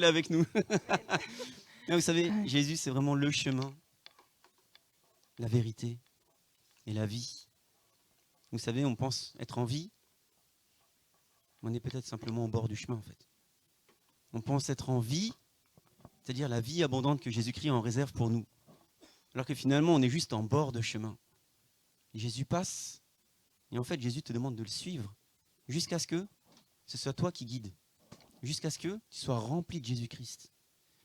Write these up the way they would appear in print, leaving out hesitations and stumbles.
Là avec nous. Vous savez, Jésus, c'est vraiment le chemin, la vérité et la vie. Vous savez, on pense être en vie, on est peut-être simplement au bord du chemin, en fait. On pense être en vie, c'est-à-dire la vie abondante que Jésus-Christ en réserve pour nous. Alors que finalement, on est juste en bord de chemin. Et Jésus passe, et en fait, Jésus te demande de le suivre, jusqu'à ce que ce soit toi qui guides, jusqu'à ce que tu sois rempli de Jésus-Christ.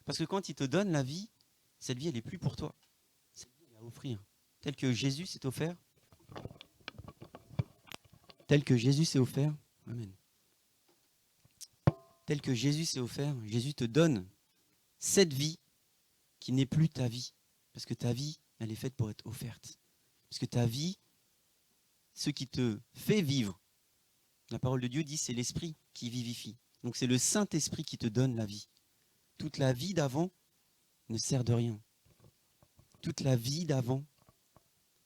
Parce que quand il te donne la vie, cette vie, elle n'est plus pour toi. Cette vie, elle est à offrir. Tel que Jésus s'est offert. Tel que Jésus s'est offert. Amen. Tel que Jésus s'est offert, Jésus te donne cette vie qui n'est plus ta vie. Parce que ta vie, elle est faite pour être offerte. Parce que ta vie, ce qui te fait vivre, la parole de Dieu dit, c'est l'Esprit qui vivifie. Donc c'est le Saint-Esprit qui te donne la vie. Toute la vie d'avant ne sert de rien. Toute la vie d'avant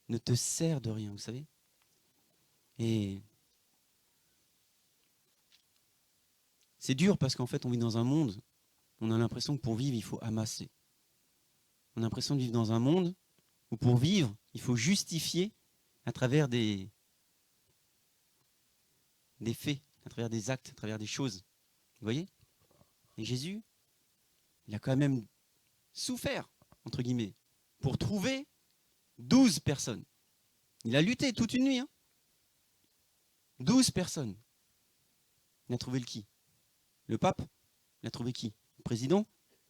ne te sert de rien, vous savez. Et c'est dur parce qu'en fait, on vit dans un monde, on a l'impression que pour vivre, il faut amasser. On a l'impression de vivre dans un monde où pour vivre, il faut justifier à travers des faits, à travers des actes, à travers des choses. Vous voyez ? Et Jésus, il a quand même souffert, entre guillemets, pour trouver 12 personnes. Il a lutté toute une nuit. 12 personnes. Il a trouvé le qui ? Le pape ? Il a trouvé qui ? Le président ?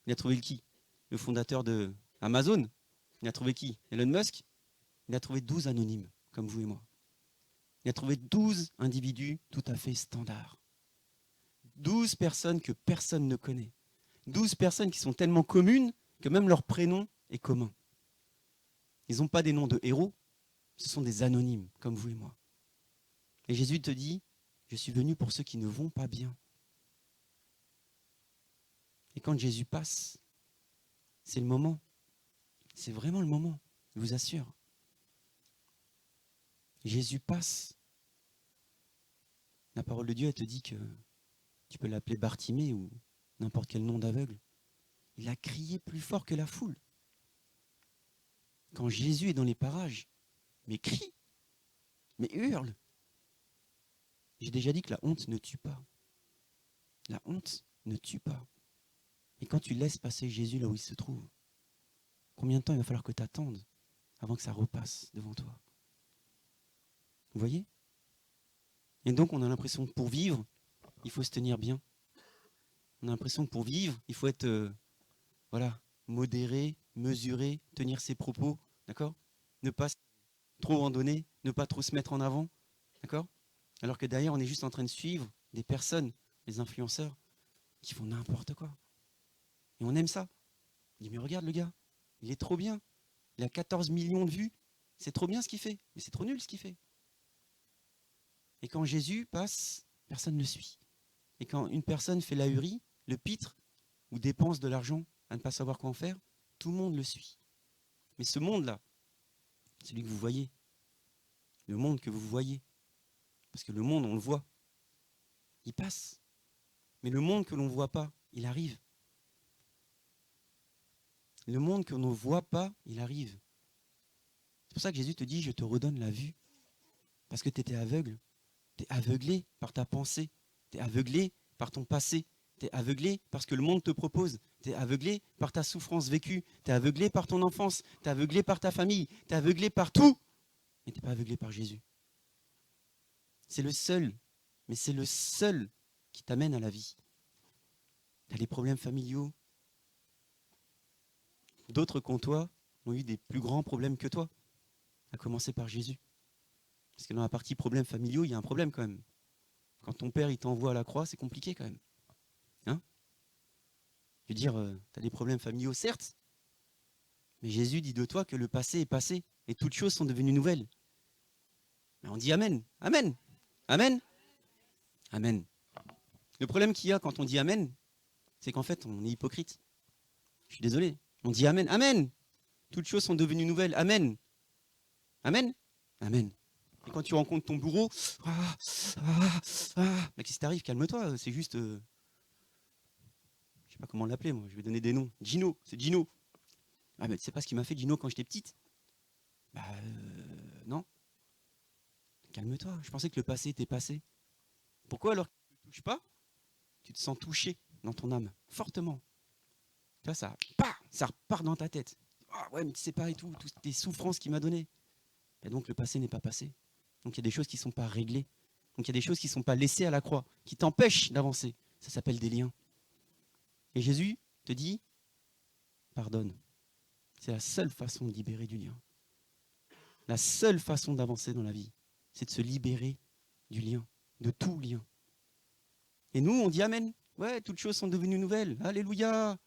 Il a trouvé le qui ? Le fondateur de Amazon ? Il a trouvé qui ? Elon Musk ? Il a trouvé 12 anonymes, comme vous et moi. Il a trouvé 12 individus tout à fait standards. 12 personnes que personne ne connaît. 12 personnes qui sont tellement communes que même leur prénom est commun. Ils n'ont pas des noms de héros, ce sont des anonymes, comme vous et moi. Et Jésus te dit, je suis venu pour ceux qui ne vont pas bien. Et quand Jésus passe, c'est le moment. C'est vraiment le moment, je vous assure. Jésus passe. La parole de Dieu, elle te dit que tu peux l'appeler Bartimée ou n'importe quel nom d'aveugle. Il a crié plus fort que la foule. Quand Jésus est dans les parages, mais crie, mais hurle. J'ai déjà dit que la honte ne tue pas. La honte ne tue pas. Et quand tu laisses passer Jésus là où il se trouve, combien de temps il va falloir que tu attendes avant que ça repasse devant toi ? Vous voyez ? Et donc on a l'impression que pour vivre, il faut se tenir bien. On a l'impression que pour vivre, il faut être modéré, mesuré, tenir ses propos, d'accord ? Ne pas trop en donner, ne pas trop se mettre en avant, d'accord ? Alors que derrière, on est juste en train de suivre des personnes, des influenceurs, qui font n'importe quoi. Et on aime ça. On dit, mais regarde le gars, il est trop bien. Il a 14 millions de vues. C'est trop bien ce qu'il fait, mais c'est trop nul ce qu'il fait. Et quand Jésus passe, personne ne le suit. Et quand une personne fait l'ahurie, le pitre, ou dépense de l'argent à ne pas savoir quoi en faire, tout le monde le suit. Mais ce monde-là, celui que vous voyez, le monde que vous voyez, parce que le monde, on le voit, il passe. Mais le monde que l'on ne voit pas, il arrive. Le monde que l'on ne voit pas, il arrive. C'est pour ça que Jésus te dit, je te redonne la vue. Parce que tu étais aveugle. Tu es aveuglé par ta pensée. Tu es aveuglé par ton passé. Tu es aveuglé par ce que le monde te propose. Tu es aveuglé par ta souffrance vécue. Tu es aveuglé par ton enfance. Tu es aveuglé par ta famille. Tu es aveuglé par tout. Mais tu n'es pas aveuglé par Jésus. C'est le seul, mais c'est le seul qui t'amène à la vie. Tu as les problèmes familiaux. D'autres qu'en toi ont eu des plus grands problèmes que toi, à commencer par Jésus. Parce que dans la partie problèmes familiaux, il y a un problème quand même. Quand ton père il t'envoie à la croix, c'est compliqué quand même. Hein? Je veux dire, tu as des problèmes familiaux, certes, mais Jésus dit de toi que le passé est passé et toutes choses sont devenues nouvelles. Mais on dit Amen, Amen, Amen, Amen. Le problème qu'il y a quand on dit Amen, c'est qu'en fait, on est hypocrite. Je suis désolé. On dit Amen, Amen. Toutes choses sont devenues nouvelles, Amen. Amen, Amen. Et quand tu rencontres ton bourreau, mais qu'est-ce qui t'arrive? Calme-toi, c'est juste. Je sais pas comment l'appeler, moi, je vais donner des noms. Gino, c'est Gino. Ah, mais tu sais pas ce qu'il m'a fait, Gino, quand j'étais petite? Bah, non. Calme-toi, je pensais que le passé était passé. Pourquoi alors que tu ne touches pas? Tu te sens touché dans ton âme, fortement. Là, ça repart dans ta tête. Ah ouais, mais tu sais pas et tout, toutes tes souffrances qu'il m'a données. Et donc le passé n'est pas passé. Donc il y a des choses qui ne sont pas réglées. Donc il y a des choses qui ne sont pas laissées à la croix, qui t'empêchent d'avancer. Ça s'appelle des liens. Et Jésus te dit, pardonne. C'est la seule façon de libérer du lien. La seule façon d'avancer dans la vie, c'est de se libérer du lien, de tout lien. Et nous, on dit Amen. Ouais, toutes choses sont devenues nouvelles. Alléluia.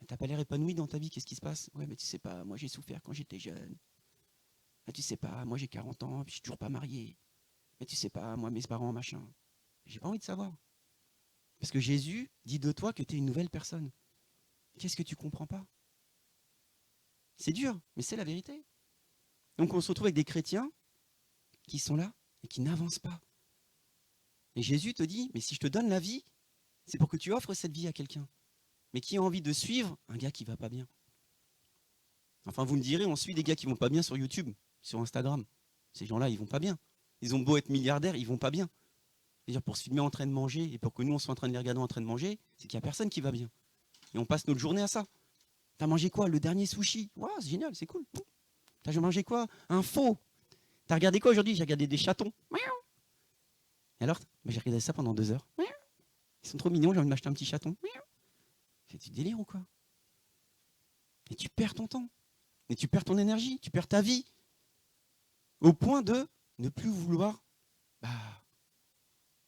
T'as pas l'air épanoui dans ta vie, qu'est-ce qui se passe? Ouais, mais tu sais pas, moi j'ai souffert quand j'étais jeune. Ah, tu sais pas, moi j'ai 40 ans, puis je suis toujours pas marié. Mais tu sais pas, moi mes parents, machin. J'ai pas envie de savoir. Parce que Jésus dit de toi que tu es une nouvelle personne. Qu'est-ce que tu comprends pas? C'est dur, mais c'est la vérité. Donc on se retrouve avec des chrétiens qui sont là et qui n'avancent pas. Et Jésus te dit, mais si je te donne la vie, c'est pour que tu offres cette vie à quelqu'un. Mais qui a envie de suivre un gars qui va pas bien? Enfin, vous me direz, on suit des gars qui vont pas bien sur YouTube, sur Instagram. Ces gens-là, ils vont pas bien. Ils ont beau être milliardaires, ils vont pas bien. C'est-à-dire pour se filmer en train de manger et pour que nous, on soit en train de les regarder en train de manger, c'est qu'il n'y a personne qui va bien. Et on passe notre journée à ça. T'as mangé quoi? Le dernier sushi. Waouh, c'est génial, c'est cool. T'as mangé quoi? Un faux. T'as regardé quoi aujourd'hui? J'ai regardé des chatons. Et alors? J'ai regardé ça pendant 2 heures. Ils sont trop mignons, j'ai envie de m'acheter un petit chaton. C'est du délire ou quoi? Et tu perds ton temps. Et tu perds ton énergie, tu perds ta vie. Au point de ne plus vouloir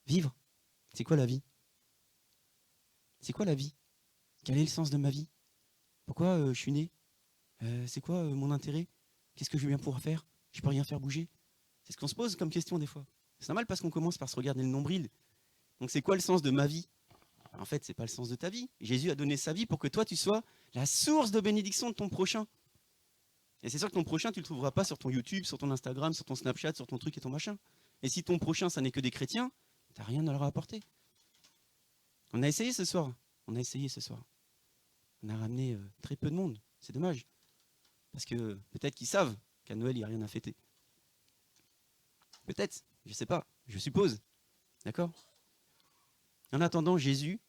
vivre. C'est quoi la vie? C'est quoi la vie? Quel est le sens de ma vie? Pourquoi je suis né? C'est quoi mon intérêt? Qu'est-ce que je viens pouvoir faire? Je peux rien faire bouger. C'est ce qu'on se pose comme question des fois. C'est normal parce qu'on commence par se regarder le nombril. Donc c'est quoi le sens de ma vie? En fait, c'est pas le sens de ta vie. Jésus a donné sa vie pour que toi, tu sois la source de bénédiction de ton prochain. Et c'est sûr que ton prochain, tu ne le trouveras pas sur ton YouTube, sur ton Instagram, sur ton Snapchat, sur ton truc et ton machin. Et si ton prochain, ça n'est que des chrétiens, tu n'as rien à leur apporter. On a essayé ce soir. On a essayé ce soir. On a ramené très peu de monde. C'est dommage. Parce que peut-être qu'ils savent qu'à Noël, il n'y a rien à fêter. Peut-être, je ne sais pas, je suppose. D'accord? En attendant, Jésus,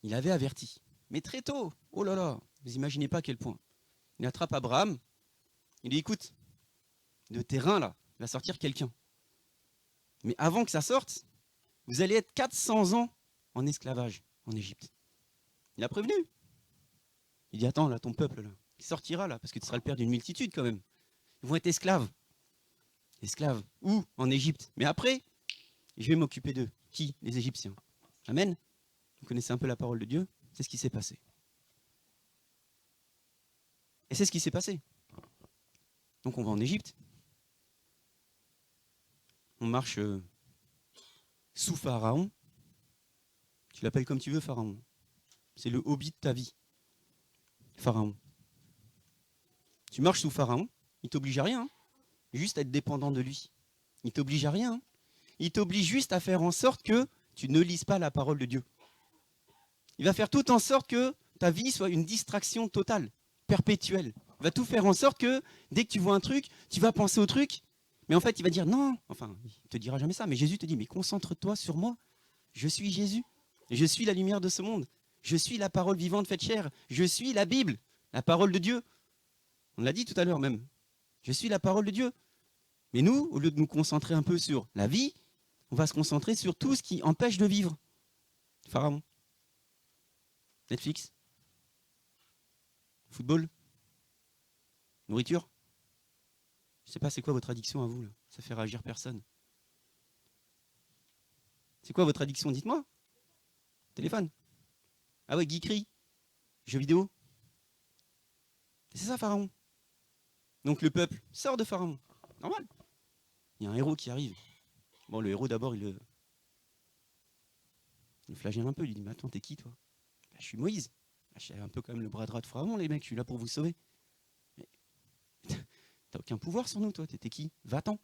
il avait averti. Mais très tôt, oh là là, vous imaginez pas à quel point. Il attrape Abraham, il dit écoute, de tes reins là, il va sortir quelqu'un. Mais avant que ça sorte, vous allez être 400 ans en esclavage en Égypte. Il a prévenu. Il dit attends, là, ton peuple, là, il sortira là, parce que tu seras le père d'une multitude quand même. Ils vont être esclaves. Esclaves. Où? En Égypte. Mais après, je vais m'occuper d'eux. Qui? Les Égyptiens. Amen. Vous connaissez un peu la parole de Dieu? C'est ce qui s'est passé. Et c'est ce qui s'est passé. Donc on va en Égypte. On marche sous Pharaon. Tu l'appelles comme tu veux, Pharaon. C'est le hobby de ta vie. Pharaon. Tu marches sous Pharaon, il t'oblige à rien. Hein. Juste à être dépendant de lui. Il t'oblige à rien. Hein. Il t'oblige juste à faire en sorte que tu ne lises pas la parole de Dieu. Il va faire tout en sorte que ta vie soit une distraction totale, perpétuelle. Il va tout faire en sorte que dès que tu vois un truc, tu vas penser au truc. Mais en fait, il va dire non. Enfin, il ne te dira jamais ça. Mais Jésus te dit, mais concentre-toi sur moi. Je suis Jésus. Je suis la lumière de ce monde. Je suis la parole vivante faite chair. Je suis la Bible, la parole de Dieu. On l'a dit tout à l'heure même. Je suis la parole de Dieu. Mais nous, au lieu de nous concentrer un peu sur la vie, on va se concentrer sur tout ce qui empêche de vivre. Pharaon. Netflix. Football. Nourriture. Je ne sais pas c'est quoi votre addiction à vous là. Ça fait réagir personne. C'est quoi votre addiction? Dites-moi. Téléphone. Ah ouais, geekerie. Jeux vidéo. C'est ça, Pharaon. Donc le peuple sort de Pharaon. Normal. Il y a un héros qui arrive. Bon, le héros, d'abord, il le flagelle un peu. Il lui dit, mais attends, t'es qui, toi? Bah, je suis Moïse. Bah, je suis un peu quand même le bras droit de Pharaon, les mecs. Je suis là pour vous sauver. Mais t'as aucun pouvoir sur nous, toi. T'es qui? Va-t'en.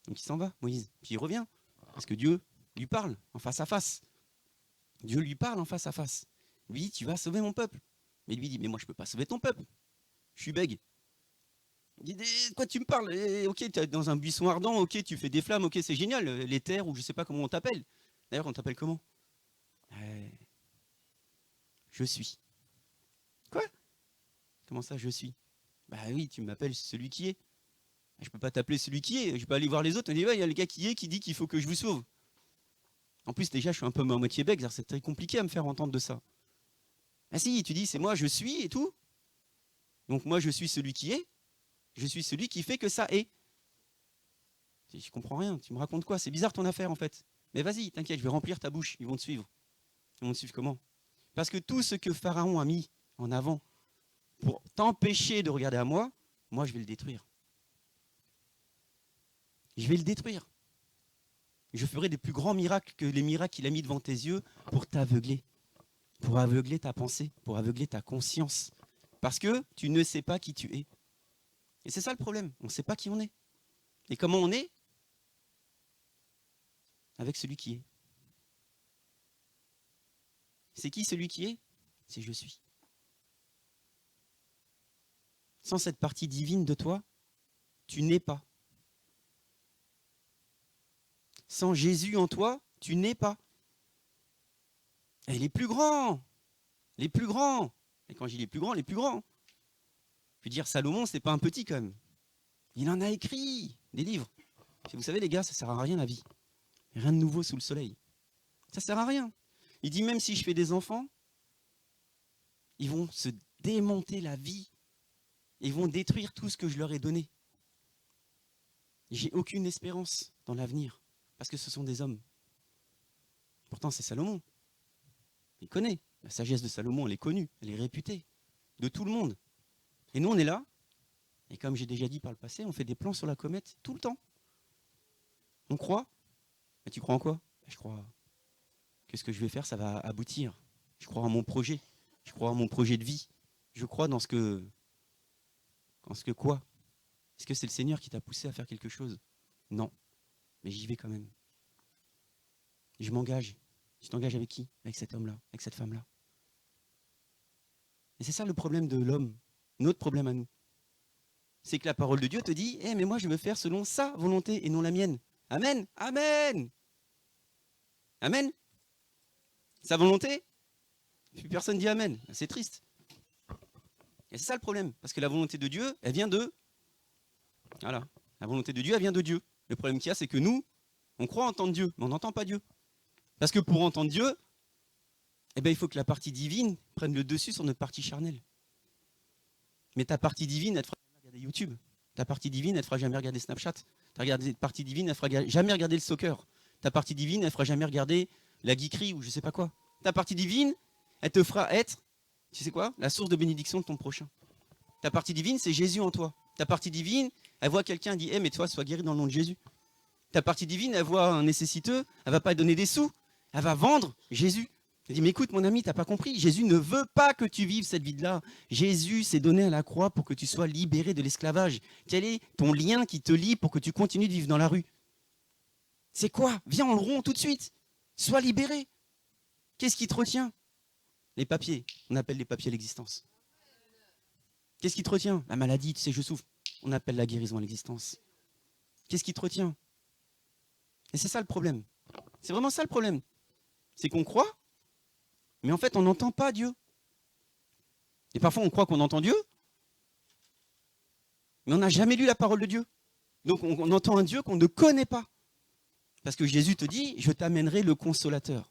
Donc il s'en va, Moïse. Puis il revient. Parce que Dieu lui parle en face à face. Dieu lui parle en face à face. Lui dit, tu vas sauver mon peuple. Mais lui dit, mais moi, je ne peux pas sauver ton peuple. Je suis bègue. Il dit, de quoi tu me parles? Ok, tu es dans un buisson ardent, ok, tu fais des flammes, ok, c'est génial, l'éther, ou je ne sais pas comment on t'appelle. D'ailleurs, on t'appelle comment? Je suis. Quoi? Comment ça, je suis? Bah oui, tu m'appelles celui qui est. Je peux pas t'appeler celui qui est, je peux aller voir les autres, on dit, ouais, il y a le gars qui est qui dit qu'il faut que je vous sauve. En plus, déjà, je suis un peu à moitié bègue, c'est très compliqué à me faire entendre de ça. Ah si, tu dis, c'est moi, je suis et tout. Donc moi, je suis celui qui est. Je suis celui qui fait que ça est. Je comprends rien, tu me racontes quoi? C'est bizarre ton affaire en fait. Mais vas-y, t'inquiète, je vais remplir ta bouche, ils vont te suivre. Ils vont te suivre comment? Parce que tout ce que Pharaon a mis en avant pour t'empêcher de regarder à moi, moi je vais le détruire. Je vais le détruire. Je ferai des plus grands miracles que les miracles qu'il a mis devant tes yeux pour t'aveugler. Pour aveugler ta pensée, pour aveugler ta conscience. Parce que tu ne sais pas qui tu es. Et c'est ça le problème, on ne sait pas qui on est. Et comment on est? Avec celui qui est. C'est qui celui qui est? C'est je suis. Sans cette partie divine de toi, tu n'es pas. Sans Jésus en toi, tu n'es pas. Et les plus grands, les plus grands. Et quand je dis les plus grands, les plus grands. Je veux dire, Salomon, c'est pas un petit quand même. Il en a écrit des livres. Vous savez les gars, ça sert à rien la vie. Rien de nouveau sous le soleil. Ça sert à rien. Il dit même si je fais des enfants, ils vont se démonter la vie. Ils vont détruire tout ce que je leur ai donné. J'ai aucune espérance dans l'avenir. Parce que ce sont des hommes. Pourtant, c'est Salomon. Il connaît. La sagesse de Salomon, elle est connue, elle est réputée. De tout le monde. Et nous, on est là. Et comme j'ai déjà dit par le passé, on fait des plans sur la comète tout le temps. On croit. Mais tu crois en quoi? Je crois que ce que je vais faire, ça va aboutir. Je crois en mon projet. Je crois en mon projet de vie. Je crois dans ce que... En ce que quoi? Est-ce que c'est le Seigneur qui t'a poussé à faire quelque chose? Non. Mais j'y vais quand même. Je m'engage. Tu t'engages avec qui? Avec cet homme-là, avec cette femme-là. Et c'est ça le problème de l'homme. Notre problème à nous. C'est que la parole de Dieu te dit, mais moi je veux faire selon sa volonté et non la mienne. Amen. Amen. Amen. Sa volonté? Puis personne dit amen. C'est triste. Et c'est ça le problème. Parce que la volonté de Dieu, elle vient de... Voilà. La volonté de Dieu, elle vient de Dieu. Le problème qu'il y a, c'est que nous, on croit entendre Dieu, mais on n'entend pas Dieu. Parce que pour entendre Dieu, il faut que la partie divine prenne le dessus sur notre partie charnelle. Mais ta partie divine, elle te fera jamais regarder YouTube. Ta partie divine, elle te fera jamais regarder Snapchat. Ta partie divine, elle te fera jamais regarder le soccer. Ta partie divine, elle te fera jamais regarder la geekerie ou je sais pas quoi. Ta partie divine, elle te fera être, tu sais quoi, la source de bénédiction de ton prochain. Ta partie divine, c'est Jésus en toi. Ta partie divine, elle voit quelqu'un et dit, mais toi, sois guéri dans le nom de Jésus. Ta partie divine, elle voit un nécessiteux, elle va pas donner des sous, elle va vendre Jésus. Elle dit, mais écoute mon ami, t'as pas compris, Jésus ne veut pas que tu vives cette vie-là. Jésus s'est donné à la croix pour que tu sois libéré de l'esclavage. Quel est ton lien qui te lie pour que tu continues de vivre dans la rue? C'est quoi? Viens, on le rompt tout de suite. Sois libéré. Qu'est-ce qui te retient? Les papiers, on appelle les papiers l'existence. Qu'est-ce qui te retient? La maladie, tu sais, je souffre. On appelle la guérison à l'existence. Qu'est-ce qui te retient? Et c'est ça le problème. C'est vraiment ça le problème. C'est qu'on croit, mais en fait, on n'entend pas Dieu. Et parfois, on croit qu'on entend Dieu, mais on n'a jamais lu la parole de Dieu. Donc, on entend un Dieu qu'on ne connaît pas. Parce que Jésus te dit, je t'amènerai le consolateur.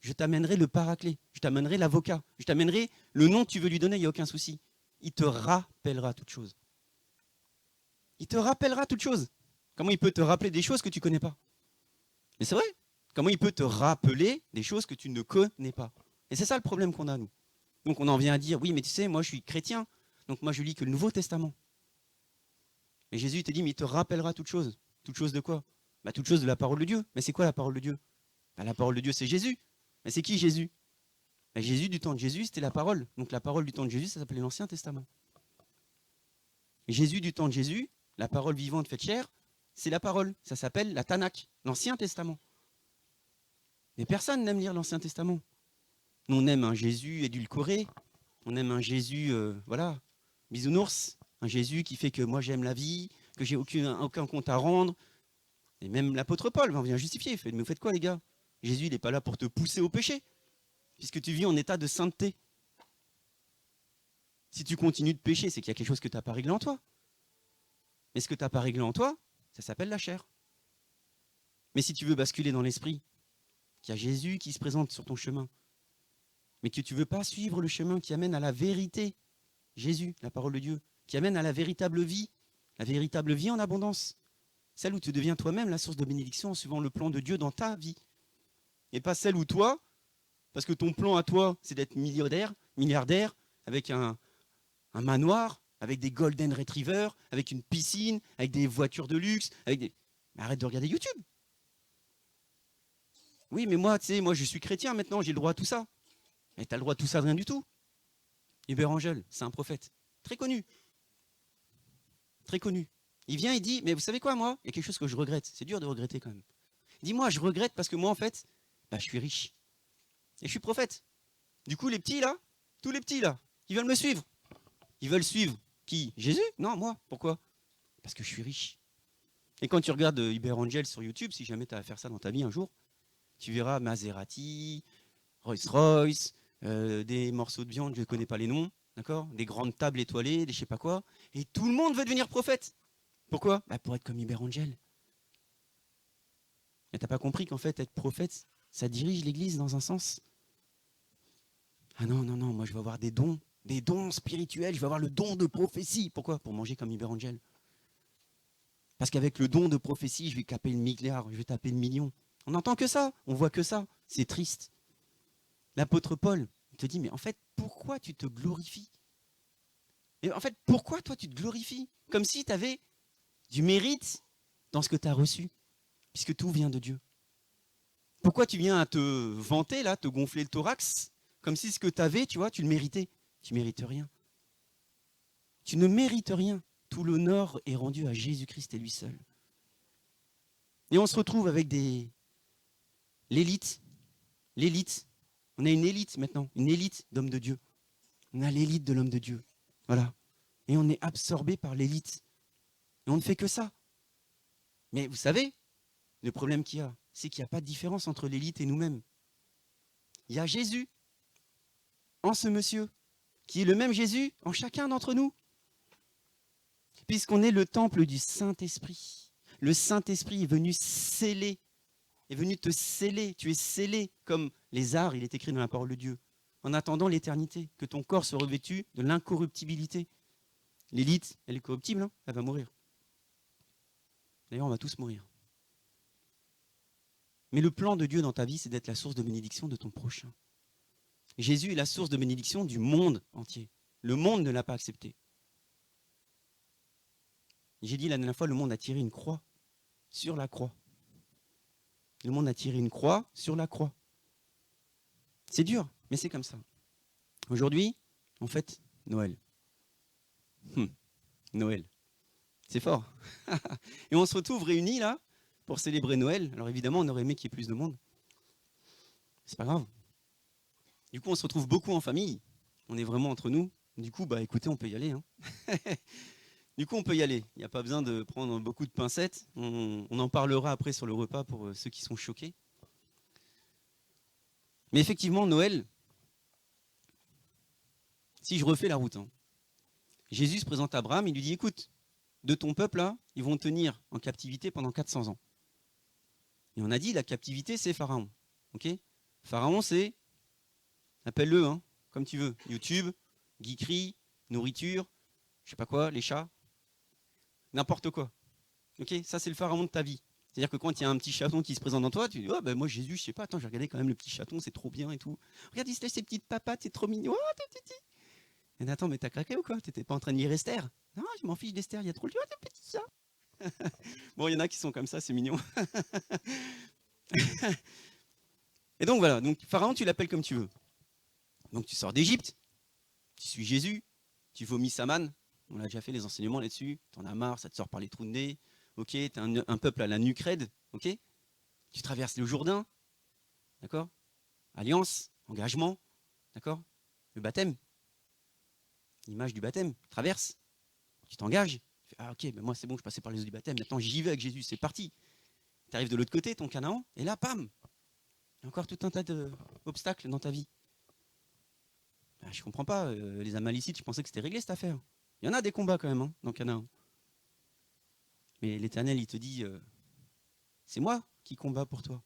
Je t'amènerai le paraclet. Je t'amènerai l'avocat. Je t'amènerai le nom que tu veux lui donner, il n'y a aucun souci. Il te rappellera toutes choses. Il te rappellera toutes choses. Comment il peut te rappeler des choses que tu ne connais pas? Mais c'est vrai. Comment il peut te rappeler des choses que tu ne connais pas? Et c'est ça le problème qu'on a, nous. Donc on en vient à dire, oui, mais tu sais, moi je suis chrétien, donc moi je lis que le Nouveau Testament. Et Jésus il te dit, mais il te rappellera toute chose. Toute chose de quoi? Bah, toute chose de la parole de Dieu. Mais c'est quoi la parole de Dieu? Bah, la parole de Dieu, c'est Jésus. Mais c'est qui Jésus? Bah, Jésus, du temps de Jésus, c'était la parole. Donc la parole du temps de Jésus, ça s'appelait l'Ancien Testament. Et Jésus, du temps de Jésus, la parole vivante faite chair, c'est la parole. Ça s'appelle la Tanakh, l'Ancien Testament. Mais personne n'aime lire l'Ancien Testament. Nous, on aime un Jésus édulcoré. On aime un Jésus, voilà, bisounours. Un Jésus qui fait que moi j'aime la vie, que j'ai aucun compte à rendre. Et même l'apôtre Paul vient justifier. Il fait, mais vous faites quoi les gars? Jésus, il n'est pas là pour te pousser au péché, puisque tu vis en état de sainteté. Si tu continues de pécher, c'est qu'il y a quelque chose que tu n'as pas réglé en toi. Mais ce que tu n'as pas réglé en toi, ça s'appelle la chair. Mais si tu veux basculer dans l'esprit, qu'il y a Jésus qui se présente sur ton chemin, mais que tu ne veux pas suivre le chemin qui amène à la vérité, Jésus, la parole de Dieu, qui amène à la véritable vie en abondance, celle où tu deviens toi-même la source de bénédiction en suivant le plan de Dieu dans ta vie. Et pas celle où toi, parce que ton plan à toi, c'est d'être milliardaire, avec un manoir, avec des golden retrievers, avec une piscine, avec des voitures de luxe, avec des... Mais arrête de regarder YouTube. Oui, mais moi, tu sais, moi je suis chrétien maintenant, j'ai le droit à tout ça. Mais tu as le droit à tout ça de rien du tout. Hubert Angel, c'est un prophète. Très connu. Très connu. Il vient et dit, mais vous savez quoi, moi, il y a quelque chose que je regrette. C'est dur de regretter quand même. Il dit, moi, je regrette parce que moi, en fait, bah, je suis riche. Et je suis prophète. Du coup, les petits, là, tous les petits, là, ils veulent me suivre. Ils veulent suivre qui? Jésus? Non, moi. Pourquoi? Parce que je suis riche. Et quand tu regardes Hubert Angel sur YouTube, si jamais tu as à faire ça dans ta vie un jour, tu verras Maserati, Rolls-Royce, des morceaux de viande, je ne connais pas les noms, d'accord? Des grandes tables étoilées, des je sais pas quoi. Et tout le monde veut devenir prophète. Pourquoi? Bah pour être comme Hubert Angel. Et t'as pas compris qu'en fait, être prophète, ça dirige l'Église dans un sens? Ah non, non, non, moi je vais avoir des dons spirituels, je vais avoir le don de prophétie. Pourquoi? Pour manger comme Hubert Angel. Parce qu'avec le don de prophétie, je vais taper le milliard, je vais taper le million. On n'entend que ça, on voit que ça. C'est triste. L'apôtre Paul te dit, mais en fait, pourquoi tu te glorifies? Et en fait, pourquoi toi tu te glorifies? Comme si tu avais du mérite dans ce que tu as reçu, puisque tout vient de Dieu. Pourquoi tu viens à te vanter, là, te gonfler le thorax, comme si ce que tu avais, tu vois, tu le méritais? Tu ne mérites rien. Tu ne mérites rien. Tout l'honneur est rendu à Jésus-Christ et lui seul. Et on se retrouve avec l'élite. L'élite. On a une élite maintenant, une élite d'hommes de Dieu. On a l'élite de l'homme de Dieu. Voilà. Et on est absorbé par l'élite. Et on ne fait que ça. Mais vous savez, le problème qu'il y a, c'est qu'il n'y a pas de différence entre l'élite et nous-mêmes. Il y a Jésus en ce monsieur, qui est le même Jésus en chacun d'entre nous. Puisqu'on est le temple du Saint-Esprit. Le Saint-Esprit est venu sceller, est venu te sceller. Tu es scellé comme les arts, il est écrit dans la parole de Dieu. En attendant l'éternité, que ton corps soit revêtu de l'incorruptibilité. L'élite, elle est corruptible, hein, elle va mourir. D'ailleurs, on va tous mourir. Mais le plan de Dieu dans ta vie, c'est d'être la source de bénédiction de ton prochain. Jésus est la source de bénédiction du monde entier. Le monde ne l'a pas accepté. J'ai dit la dernière fois, le monde a tiré une croix sur la croix. Le monde a tiré une croix sur la croix. C'est dur, mais c'est comme ça. Aujourd'hui, on fête Noël. Noël. C'est fort. Et on se retrouve réunis là pour célébrer Noël. Alors évidemment, on aurait aimé qu'il y ait plus de monde. C'est pas grave. Du coup, on se retrouve beaucoup en famille. On est vraiment entre nous. Du coup, bah écoutez, on peut y aller. Hein. Du coup, on peut y aller. Il n'y a pas besoin de prendre beaucoup de pincettes. On en parlera après sur le repas pour ceux qui sont choqués. Mais effectivement, Noël, si je refais la route, hein, Jésus se présente à Abraham, il lui dit, écoute, de ton peuple là, ils vont tenir en captivité pendant 400 ans. Et on a dit, la captivité, c'est Pharaon. Okay, Pharaon, c'est, appelle-le, hein, comme tu veux, YouTube, geekerie, nourriture, je sais pas quoi, les chats, n'importe quoi. Okay, ça, c'est le Pharaon de ta vie. C'est-à-dire que quand il y a un petit chaton qui se présente dans toi, tu dis oh, ben moi Jésus, je sais pas, attends, j'ai regardé quand même le petit chaton, c'est trop bien et tout. Regarde, il se lèche ses petites papates, c'est trop mignon. Oh, titi. Et attends, mais t'as craqué ou quoi? T'étais pas en train de lire Esther? Non, je m'en fiche d'Esther, il y a trop le petit chat. Bon, il y en a qui sont comme ça, c'est mignon. Et donc voilà, donc Pharaon, tu l'appelles comme tu veux. Donc tu sors d'Égypte, tu suis Jésus, tu vomis sa manne. On a déjà fait les enseignements là-dessus. T'en as marre, ça te sort par les trous de nez. Ok, t'es un peuple à la nuque raide. Ok, tu traverses le Jourdain. D'accord. Alliance, engagement. D'accord. Le baptême, l'image du baptême. Tu traverses, tu t'engages. Tu fais, ah ok, ben moi c'est bon, je passais par les eaux du baptême. Maintenant j'y vais avec Jésus, c'est parti. Tu arrives de l'autre côté, ton Canaan, et là, pam, il y a encore tout un tas d'obstacles dans ta vie. Ah, je comprends pas, les Amalicites, je pensais que c'était réglé cette affaire. Il y en a des combats quand même hein, dans Canaan. Mais l'Éternel, il te dit, c'est moi qui combats pour toi.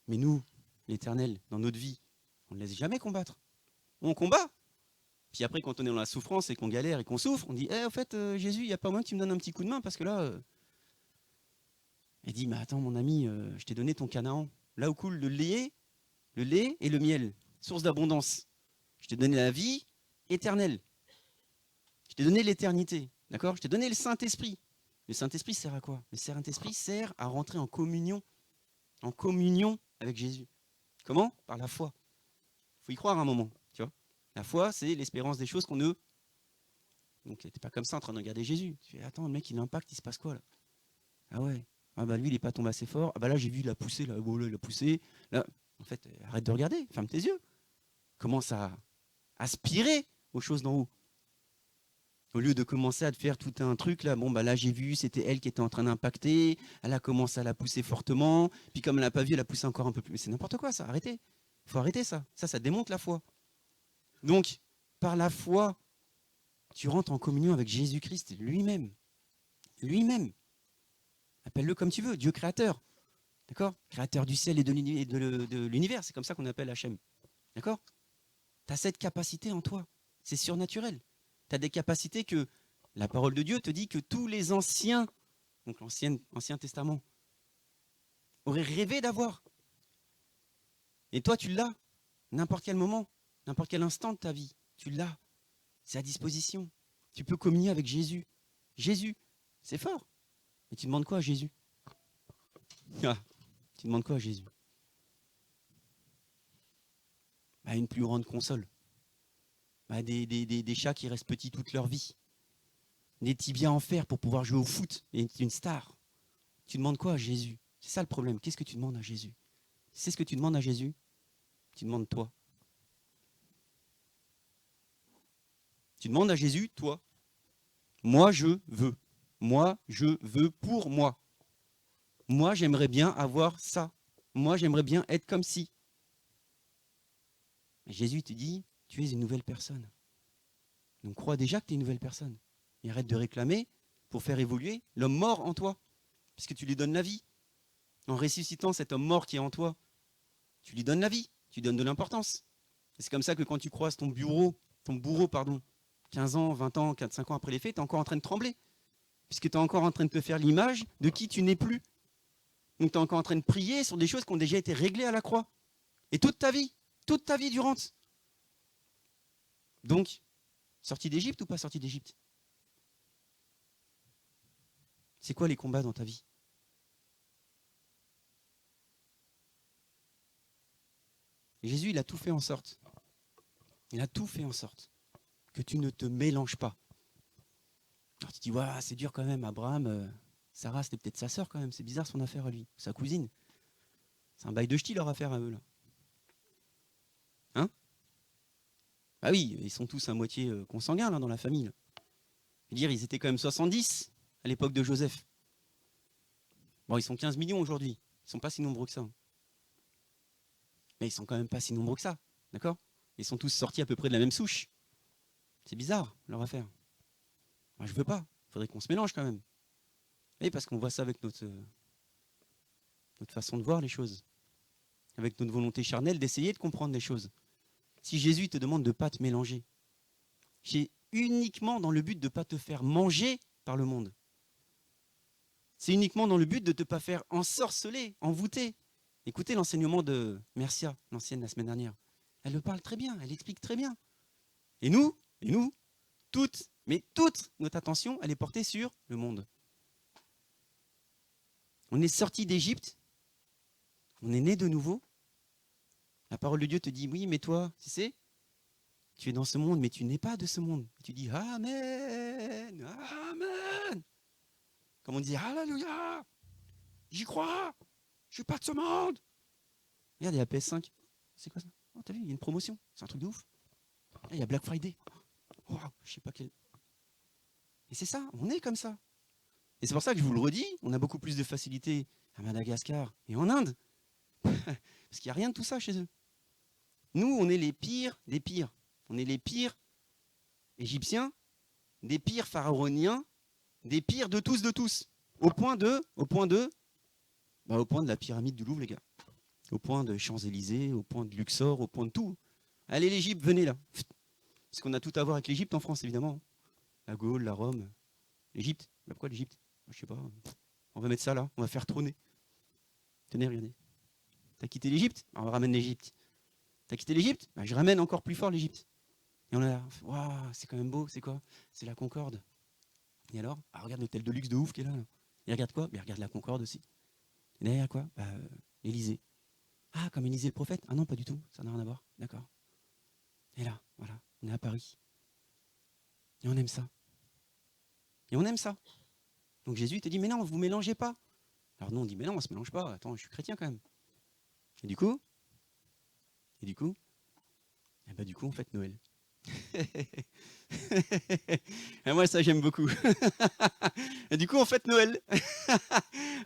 Mais nous, l'Éternel, dans notre vie, on ne laisse jamais combattre. On combat. Puis après, quand on est dans la souffrance et qu'on galère et qu'on souffre, on dit, au fait, Jésus, il n'y a pas moyen que tu me donnes un petit coup de main parce que là... Il dit, mais attends mon ami, je t'ai donné ton Canaan. Là où coule le lait et le miel, source d'abondance. Je t'ai donné la vie éternelle. Je t'ai donné l'éternité. D'accord? Je t'ai donné le Saint-Esprit. Le Saint-Esprit sert à quoi? Le Saint-Esprit sert à rentrer en communion avec Jésus. Comment? Par la foi. Il faut y croire un moment. Tu vois? La foi, c'est l'espérance des choses qu'on ne... Donc, t'es pas comme ça en train de regarder Jésus. Tu fais, attends, le mec, il impacte, il se passe quoi là? Ah ouais. Ah bah lui, il n'est pas tombé assez fort. Ah bah là, j'ai vu, il a poussé, là, oh là, il a poussé. Là, en fait, arrête de regarder, ferme tes yeux. Commence à aspirer aux choses d'en haut. Au lieu de commencer à te faire tout un truc, là, bon, bah là, j'ai vu, c'était elle qui était en train d'impacter. Elle a commencé à la pousser fortement. Puis comme elle n'a pas vu, elle a poussé encore un peu plus. Mais c'est n'importe quoi, ça, arrêtez. Il faut arrêter ça. Ça démonte la foi. Donc, par la foi, tu rentres en communion avec Jésus-Christ lui-même. Lui-même. Appelle-le comme tu veux, Dieu créateur. D'accord? Créateur du ciel et de l'univers, c'est comme ça qu'on appelle Hachem. D'accord? Tu as cette capacité en toi. C'est surnaturel. Tu as des capacités que la parole de Dieu te dit que tous les anciens, donc l'Ancien Testament, auraient rêvé d'avoir. Et toi, tu l'as. N'importe quel moment, n'importe quel instant de ta vie, tu l'as. C'est à disposition. Tu peux communier avec Jésus. Jésus, c'est fort. Mais tu demandes quoi à Jésus? Ah, tu demandes quoi à Jésus? Bah, une plus grande console. Bah, des chats qui restent petits toute leur vie. Des tibias en fer pour pouvoir jouer au foot et être une star. Tu demandes quoi à Jésus? C'est ça le problème. Qu'est-ce que tu demandes à Jésus? C'est ce que tu demandes à Jésus? Tu demandes toi. Tu demandes à Jésus, toi. Moi, je veux. Moi, je veux pour moi. Moi, j'aimerais bien avoir ça. Moi, j'aimerais bien être comme si. Jésus te dit, tu es une nouvelle personne. Donc crois déjà que tu es une nouvelle personne. Et arrête de réclamer pour faire évoluer l'homme mort en toi. Puisque tu lui donnes la vie. En ressuscitant cet homme mort qui est en toi, tu lui donnes la vie, tu lui donnes de l'importance. C'est comme ça que quand tu croises ton bourreau, 15 ans, 20 ans, 5 ans après les faits, tu es encore en train de trembler. Puisque tu es encore en train de te faire l'image de qui tu n'es plus. Donc tu es encore en train de prier sur des choses qui ont déjà été réglées à la croix. Et toute ta vie durante. Donc, sorti d'Égypte ou pas sorti d'Égypte? C'est quoi les combats dans ta vie? Et Jésus, il a tout fait en sorte. Il a tout fait en sorte que tu ne te mélanges pas. Alors tu te dis, ouais, c'est dur quand même, Abraham, Sarah, c'était peut-être sa sœur quand même, c'est bizarre son affaire à lui, sa cousine. C'est un bail de ch'ti leur affaire à eux, là. Hein? Bah oui, ils sont tous à moitié consanguins, là, dans la famille. Là. Je veux dire, ils étaient quand même 70 à l'époque de Joseph. Bon, ils sont 15 millions aujourd'hui. Ils sont pas si nombreux que ça. Mais ils sont quand même pas si nombreux que ça, d'accord? Ils sont tous sortis à peu près de la même souche. C'est bizarre, leur affaire. Moi, je veux pas. Il faudrait qu'on se mélange quand même. Et parce qu'on voit ça avec notre façon de voir les choses. Avec notre volonté charnelle d'essayer de comprendre les choses. Si Jésus te demande de ne pas te mélanger, c'est uniquement dans le but de ne pas te faire manger par le monde. C'est uniquement dans le but de ne pas faire ensorceler, envoûter. Écoutez l'enseignement de Mercia, l'ancienne la semaine dernière. Elle le parle très bien, elle explique très bien. Et nous, toute notre attention, elle est portée sur le monde. On est sorti d'Égypte, on est né de nouveau. La parole de Dieu te dit, oui, mais toi, tu es dans ce monde, mais tu n'es pas de ce monde. Et tu dis, Amen, Amen. Comme on dit, Alléluia, j'y crois, je suis pas de ce monde. Regarde, il y a PS5. C'est quoi ça? Oh, t'as vu, il y a une promotion, c'est un truc de ouf. Là, il y a Black Friday. Oh, je sais pas quel. Et c'est ça, on est comme ça. Et c'est pour ça que je vous le redis, on a beaucoup plus de facilité à Madagascar et en Inde. Parce qu'il n'y a rien de tout ça chez eux. Nous, on est les pires des pires. On est les pires égyptiens, des pires pharaoniens, des pires de tous. Au point de la pyramide du Louvre, les gars. Au point de Champs-Élysées, au point de Luxor, au point de tout. Allez, l'Égypte, venez là. Parce qu'on a tout à voir avec l'Égypte en France, évidemment. La Gaule, la Rome. L'Égypte. Bah pourquoi l'Égypte? Je sais pas. On va mettre ça là, on va faire trôner. Tenez, regardez. T'as quitté l'Égypte? On ramène l'Égypte. T'as quitté l'Égypte? Bah, je ramène encore plus fort l'Égypte. Et on a là, waouh, c'est quand même beau, c'est quoi? C'est la Concorde. Et alors? Ah, regarde l'hôtel de luxe de ouf qui est là. Et regarde quoi? Mais regarde la Concorde aussi. Et derrière quoi? Bah, l'Élysée. Ah, comme Élysée le prophète? Ah non, pas du tout, ça n'a rien à voir. D'accord. Et là, voilà, on est à Paris. Et on aime ça. Et on aime ça. Donc Jésus te dit, mais non, vous ne mélangez pas. Alors nous, on dit, mais non, on ne se mélange pas. Attends, je suis chrétien quand même. Et du coup, et bah, du coup, on fête Noël. Et moi, ça, j'aime beaucoup. Et du coup, on fête Noël.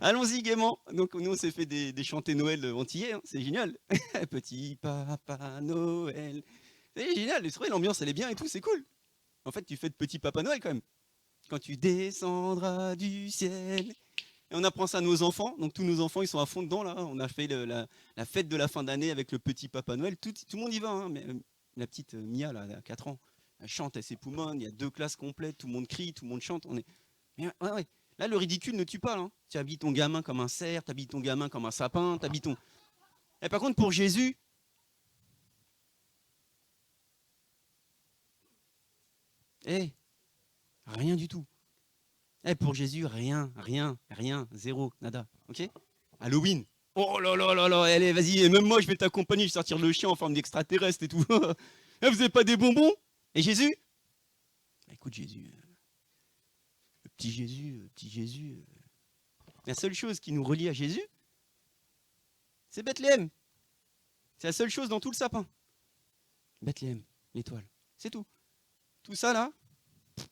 Allons-y gaiement. Donc, nous, on s'est fait des chantés Noël antillais. Hein. C'est génial. Petit Papa Noël. C'est génial. C'est vrai, l'ambiance, elle est bien et tout. C'est cool. En fait, tu fêtes Petit Papa Noël quand même. Quand tu descendras du ciel. Et on apprend ça à nos enfants. Donc, tous nos enfants, ils sont à fond dedans. Là. On a fait la fête de la fin d'année avec le Petit Papa Noël. Tout le monde y va. Hein. Mais, la petite Mia, là, elle a 4 ans. Elle chante, elle s'époumonne, il y a 2 classes complètes, tout le monde crie, tout le monde chante. Mais ouais. Là, le ridicule ne tue pas. Hein. Tu habilles ton gamin comme un cerf, tu habilles ton gamin comme un sapin, tu habilles ton... Et par contre, pour Jésus, rien du tout. Pour Jésus, rien, zéro, nada. Ok? Halloween. Oh là là là là, allez, vas-y, même moi, je vais t'accompagner, je vais sortir le chien en forme d'extraterrestre et tout. Vous n'avez pas des bonbons? Et Jésus? Bah, écoute, Jésus... Petit Jésus. La seule chose qui nous relie à Jésus, c'est Bethléem. C'est la seule chose dans tout le sapin. Bethléem, l'étoile. C'est tout. Tout ça là, on ne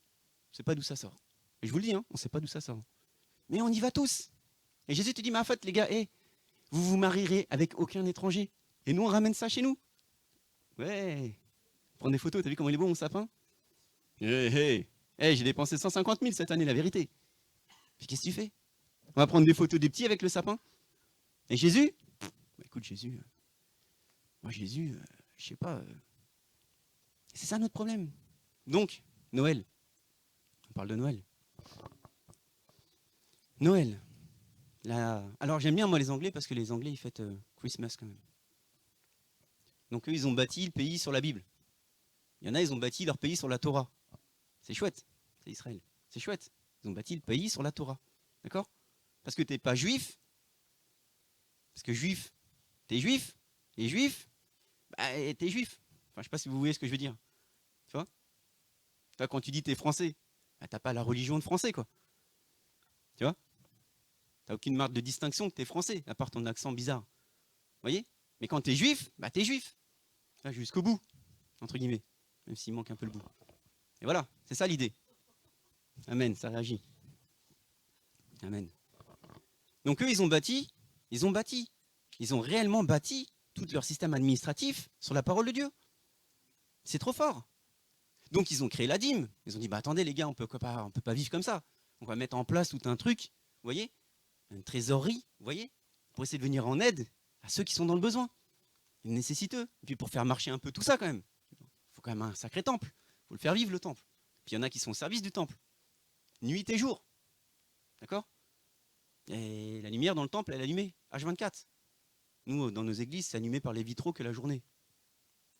sait pas d'où ça sort. Et je vous le dis, hein, on ne sait pas d'où ça sort. Mais on y va tous. Et Jésus te dit, mais en fait, les gars, vous vous marierez avec aucun étranger. Et nous, on ramène ça chez nous. Ouais. Prends des photos, t'as vu comment il est beau mon sapin? J'ai dépensé 150 000 cette année, la vérité. Puis qu'est-ce que tu fais? On va prendre des photos des petits avec le sapin. Et Jésus? Bah, écoute, Jésus, je sais pas. C'est ça notre problème. Donc, Noël. On parle de Noël. Noël. Alors, j'aime bien, moi, les Anglais, parce que les Anglais, ils fêtent Christmas quand même. Donc, eux, ils ont bâti le pays sur la Bible. Il y en a, ils ont bâti leur pays sur la Torah. C'est chouette. C'est Israël. C'est chouette. Ils ont bâti le pays sur la Torah. D'accord? Parce que t'es pas juif. Parce que juif, t'es juif. Et juif, bah, t'es juif. Enfin, je sais pas si vous voyez ce que je veux dire. Tu vois? Toi, quand tu dis t'es français, bah, t'as pas la religion de français, quoi. Tu vois? T'as aucune marque de distinction que t'es français, à part ton accent bizarre. Vous voyez? Mais quand t'es juif, bah t'es juif. Là, jusqu'au bout, entre guillemets. Même s'il manque un peu le bout. Et voilà, c'est ça l'idée. Amen, ça réagit. Amen. Donc eux, ils ont réellement bâti tout leur système administratif sur la parole de Dieu. C'est trop fort. Donc ils ont créé la dîme. Ils ont dit, bah attendez les gars, on peut pas vivre comme ça. On va mettre en place tout un truc, vous voyez, une trésorerie, vous voyez, pour essayer de venir en aide à ceux qui sont dans le besoin. Ils nécessiteux. Et puis pour faire marcher un peu tout ça quand même, il faut quand même un sacré temple. Il faut le faire vivre le temple. Puis il y en a qui sont au service du temple, nuit et jour. D'accord? Et la lumière dans le temple, elle est allumée, H24. Nous, dans nos églises, c'est allumé par les vitraux que la journée.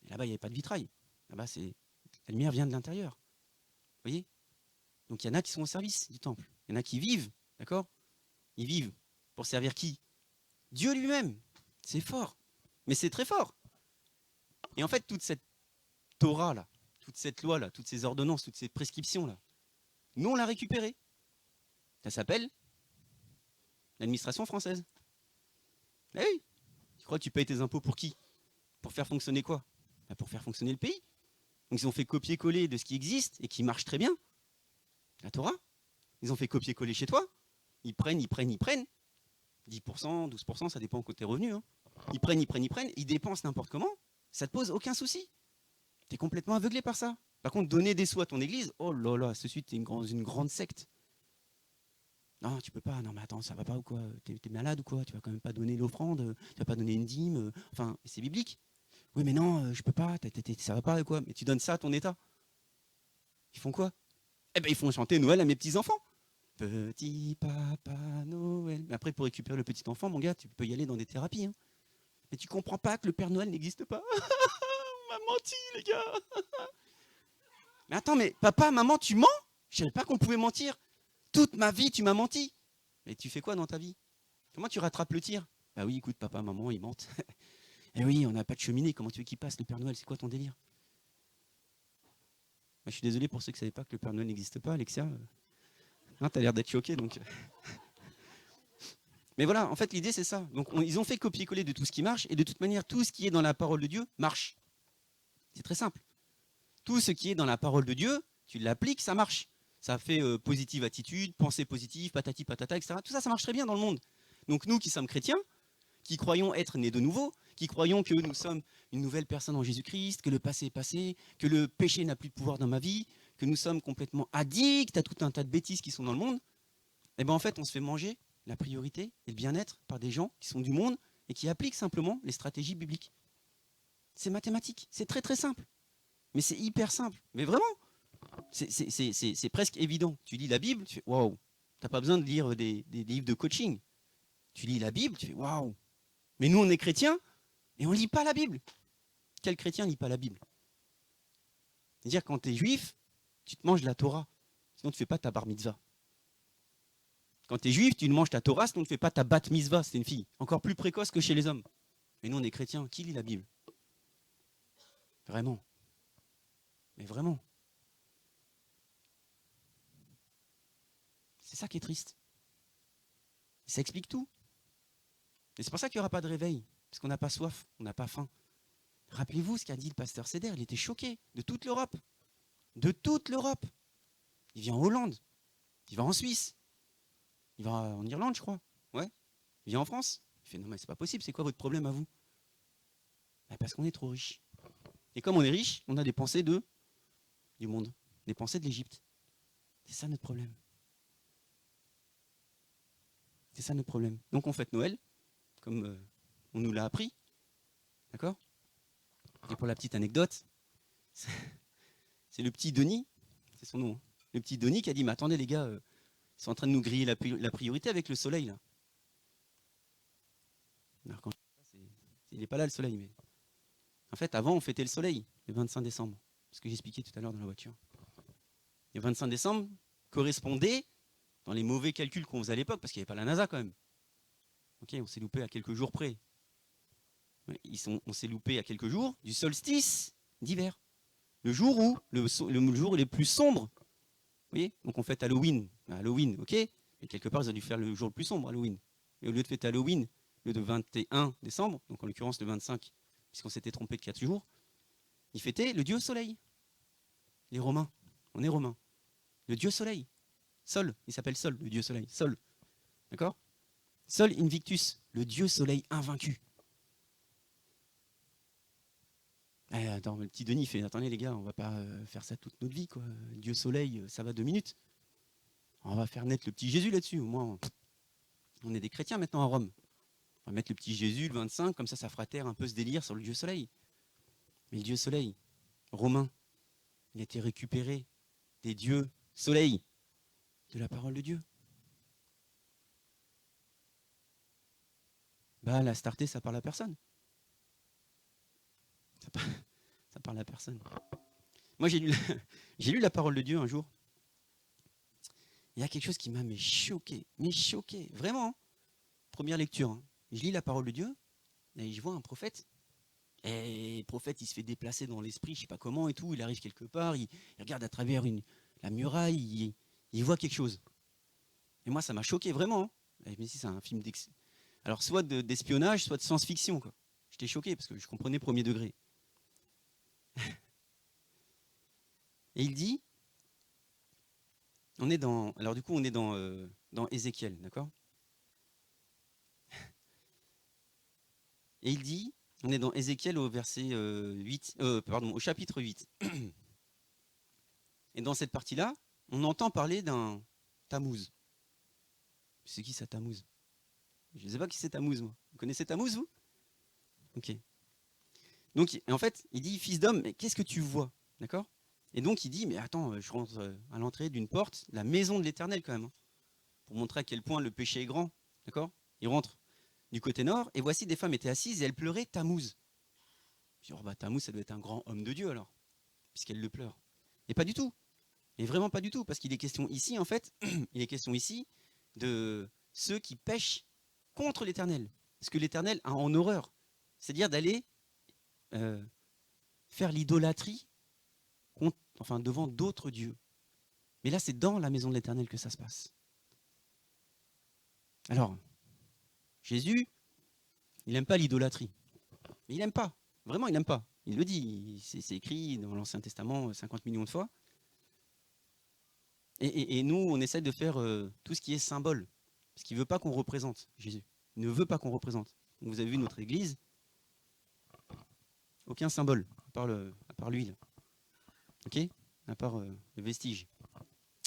Et là-bas, il n'y avait pas de vitrail. Là-bas, la lumière vient de l'intérieur. Vous voyez? Donc il y en a qui sont au service du temple. Il y en a qui vivent, d'accord? Ils vivent pour servir qui? Dieu lui-même. C'est fort. Mais c'est très fort. Et en fait, toute cette Torah-là, toute cette loi-là, toutes ces ordonnances, toutes ces prescriptions-là, nous, on l'a récupérée. Ça s'appelle l'administration française. Eh oui. Tu crois que tu payes tes impôts pour qui? Pour faire fonctionner quoi? Pour faire fonctionner le pays. Donc ils ont fait copier-coller de ce qui existe et qui marche très bien. La Torah. Ils ont fait copier-coller chez toi. Ils prennent. 10%, 12%, ça dépend de tes revenus. Hein. Ils prennent, ils dépensent n'importe comment. Ça te pose aucun souci. Tu es complètement aveuglé par ça. Par contre, donner des sous à ton église, oh là là, ce suite, tu es une grande secte. Non, tu peux pas. Non, mais attends, ça va pas ou quoi? T'es malade ou quoi? Tu vas quand même pas donner l'offrande, tu vas pas donner une dîme. Enfin, c'est biblique. Oui, mais non, je peux pas. Ça va pas ou quoi? Mais tu donnes ça à ton État. Ils font quoi? Eh ben, ils font chanter Noël à mes petits-enfants. Petit papa Noël. Mais après, pour récupérer le petit enfant, mon gars, tu peux y aller dans des thérapies. Hein. Mais tu comprends pas que le Père Noël n'existe pas. On m'a menti, les gars. Mais attends, mais papa, maman, tu mens? Je savais pas qu'on pouvait mentir. Toute ma vie, tu m'as menti. Mais tu fais quoi dans ta vie? Comment tu rattrapes le tir? Bah oui, écoute, papa, maman, ils mentent. Eh oui, on n'a pas de cheminée. Comment tu veux qu'il passe, le Père Noël? C'est quoi ton délire? Moi, je suis désolé pour ceux qui ne savaient pas que le Père Noël n'existe pas, Alexia. Non, t'as l'air d'être choqué, donc. Mais voilà, en fait, l'idée, c'est ça. Donc, ils ont fait copier-coller de tout ce qui marche, et de toute manière, tout ce qui est dans la parole de Dieu marche. C'est très simple. Tout ce qui est dans la parole de Dieu, tu l'appliques, ça marche. Ça fait positive attitude, pensée positive, patati patata, etc. Tout ça, ça marche très bien dans le monde. Donc, nous qui sommes chrétiens, qui croyons être nés de nouveau, qui croyons que nous sommes une nouvelle personne en Jésus-Christ, que le passé est passé, que le péché n'a plus de pouvoir dans ma vie, que nous sommes complètement addicts à tout un tas de bêtises qui sont dans le monde, et bien en fait, on se fait manger la priorité et le bien-être par des gens qui sont du monde et qui appliquent simplement les stratégies bibliques. C'est mathématique, c'est très très simple. Mais c'est hyper simple. Mais vraiment, c'est presque évident. Tu lis la Bible, tu fais waouh. Tu n'as pas besoin de lire des livres de coaching. Tu lis la Bible, tu fais waouh. Mais nous, on est chrétiens et on ne lit pas la Bible. Quel chrétien ne lit pas la Bible? C'est-à-dire, quand tu es juif, tu te manges de la Torah. Sinon, tu ne fais pas ta bar mitzvah. Quand tu es juif, tu manges ta Torah, sinon tu ne fais pas ta bat mitzvah. C'est une fille. Encore plus précoce que chez les hommes. Mais nous, on est chrétiens. Qui lit la Bible? Vraiment. Mais vraiment. C'est ça qui est triste. Ça explique tout. Et c'est pour ça qu'il n'y aura pas de réveil. Parce qu'on n'a pas soif, on n'a pas faim. Rappelez-vous ce qu'a dit le pasteur Seder. Il était choqué de toute l'Europe. De toute l'Europe. Il vient en Hollande. Il va en Suisse. Il va en Irlande, je crois. Ouais. Il vient en France. Il fait non, mais c'est pas possible. C'est quoi votre problème à vous? Parce qu'on est trop riche. Et comme on est riche, on a des pensées du monde. Des pensées de l'Égypte. C'est ça notre problème. C'est ça notre problème. Donc on fête Noël, comme on nous l'a appris. D'accord? Et pour la petite anecdote, c'est le petit Denis, c'est son nom, hein, le petit Denis qui a dit, mais attendez les gars, ils sont en train de nous griller la priorité avec le soleil là. Alors, quand il n'est pas là le soleil, mais en fait avant on fêtait le soleil, le 25 décembre, ce que j'expliquais tout à l'heure dans la voiture. Et le 25 décembre correspondait, dans les mauvais calculs qu'on faisait à l'époque, parce qu'il n'y avait pas la NASA quand même. Ok, on s'est loupé à quelques jours près. On s'est loupé à quelques jours du solstice d'hiver. Le jour où le jour est plus sombre. Vous voyez? Donc on fête Halloween. Halloween, ok? Et quelque part, ils ont dû faire le jour le plus sombre, Halloween. Et au lieu de fêter Halloween, le 21 décembre, donc en l'occurrence le 25, puisqu'on s'était trompé de 4 jours, ils fêtaient le dieu soleil. Les Romains. On est Romains. Le dieu soleil. Sol. Il s'appelle Sol, le dieu soleil. Sol. D'accord? Sol Invictus, le dieu soleil invaincu. Attends, le petit Denis fait, attendez les gars, on va pas faire ça toute notre vie, quoi. Dieu soleil, ça va 2 minutes. On va faire naître le petit Jésus là-dessus, au moins. On est des chrétiens maintenant à Rome. On va mettre le petit Jésus le 25, comme ça fera taire un peu ce délire sur le dieu soleil. Mais le dieu soleil, romain, il a été récupéré des dieux soleil, de la parole de Dieu. Bah, la starter, ça parle à personne. Ça parle à personne. Moi, j'ai lu la parole de Dieu un jour. Il y a quelque chose qui m'a choqué, vraiment. Hein. Première lecture, hein. Je lis la parole de Dieu et je vois un prophète. Et le prophète, il se fait déplacer dans l'esprit, je sais pas comment et tout. Il arrive quelque part, il regarde à travers la muraille, il voit quelque chose. Et moi, ça m'a choqué vraiment. Hein. Et je me dis, c'est un film alors soit d'espionnage, soit de science-fiction. J'étais choqué parce que je comprenais premier degré. Et il dit, alors du coup, on est dans Ézéchiel, d'accord? Et il dit, on est dans Ézéchiel au verset 8, au chapitre 8. Et dans cette partie-là, on entend parler d'un Tammuz. C'est qui ça, Tammuz? Je ne sais pas qui c'est Tammuz, moi. Vous connaissez Tammuz, vous? Ok. Donc, en fait, il dit, fils d'homme, mais qu'est-ce que tu vois? D'accord? Et donc, il dit, mais attends, je rentre à l'entrée d'une porte, la maison de l'Éternel, quand même, hein, pour montrer à quel point le péché est grand. D'accord? Il rentre du côté nord, et voici des femmes étaient assises et elles pleuraient Tammuz. Je dis, oh, bah, Tammuz, ça doit être un grand homme de Dieu, alors, puisqu'elles le pleurent. Et pas du tout. Et vraiment pas du tout, parce qu'il est question ici, en fait, il est question ici de ceux qui pêchent contre l'Éternel. Ce que l'Éternel a en horreur, c'est-à-dire d'aller faire l'idolâtrie devant d'autres dieux. Mais là, c'est dans la maison de l'Éternel que ça se passe. Alors, Jésus, il n'aime pas l'idolâtrie. Mais il n'aime pas. Vraiment, il n'aime pas. Il le dit, c'est écrit dans l'Ancien Testament 50 millions de fois. Et nous, on essaie de faire tout ce qui est symbole. Parce qu'il ne veut pas qu'on représente Jésus. Il ne veut pas qu'on représente. Donc vous avez vu notre église, aucun symbole, à part l'huile. Ok? À part le vestige.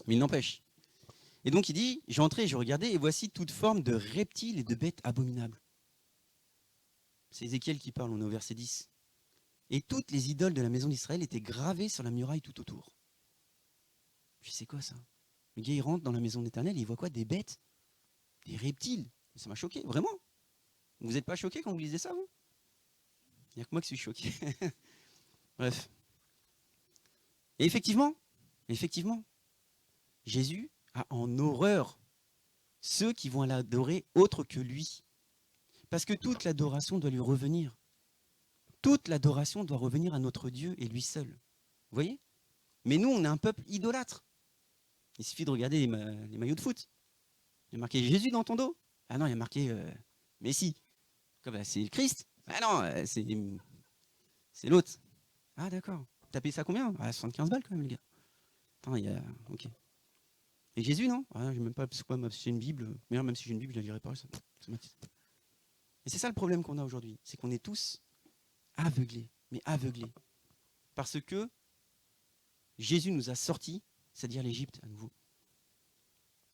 Mais il n'empêche. Et donc il dit, j'entrais et je regardais, et voici toute forme de reptiles et de bêtes abominables. C'est Ézéchiel qui parle, on est au verset 10. Et toutes les idoles de la maison d'Israël étaient gravées sur la muraille tout autour. Je sais quoi ça? Le gars il rentre dans la maison d'Éternel, il voit quoi? Des bêtes? Des reptiles? Ça m'a choqué, vraiment. Vous n'êtes pas choqué quand vous lisez ça, vous? Il n'y a que moi qui suis choqué. Bref. Et effectivement, Jésus a en horreur ceux qui vont l'adorer autre que lui. Parce que toute l'adoration doit lui revenir. Toute l'adoration doit revenir à notre Dieu et lui seul. Vous voyez? Mais nous, on est un peuple idolâtre. Il suffit de regarder les maillots de foot. Il y a marqué Jésus dans ton dos. Ah non, il y a marqué Messi. C'est le Christ. Ah non, c'est l'autre. Ah d'accord. T'as payé ça combien? 75 balles quand même, les gars. Attends, il y a... Ok. Et Jésus, non? Ah, je ne sais même pas pourquoi j'ai une Bible. Mais même si j'ai une Bible, je ne la lirai pas. Et c'est ça le problème qu'on a aujourd'hui. C'est qu'on est tous aveuglés. Mais aveuglés. Parce que Jésus nous a sortis, c'est-à-dire l'Égypte à nouveau.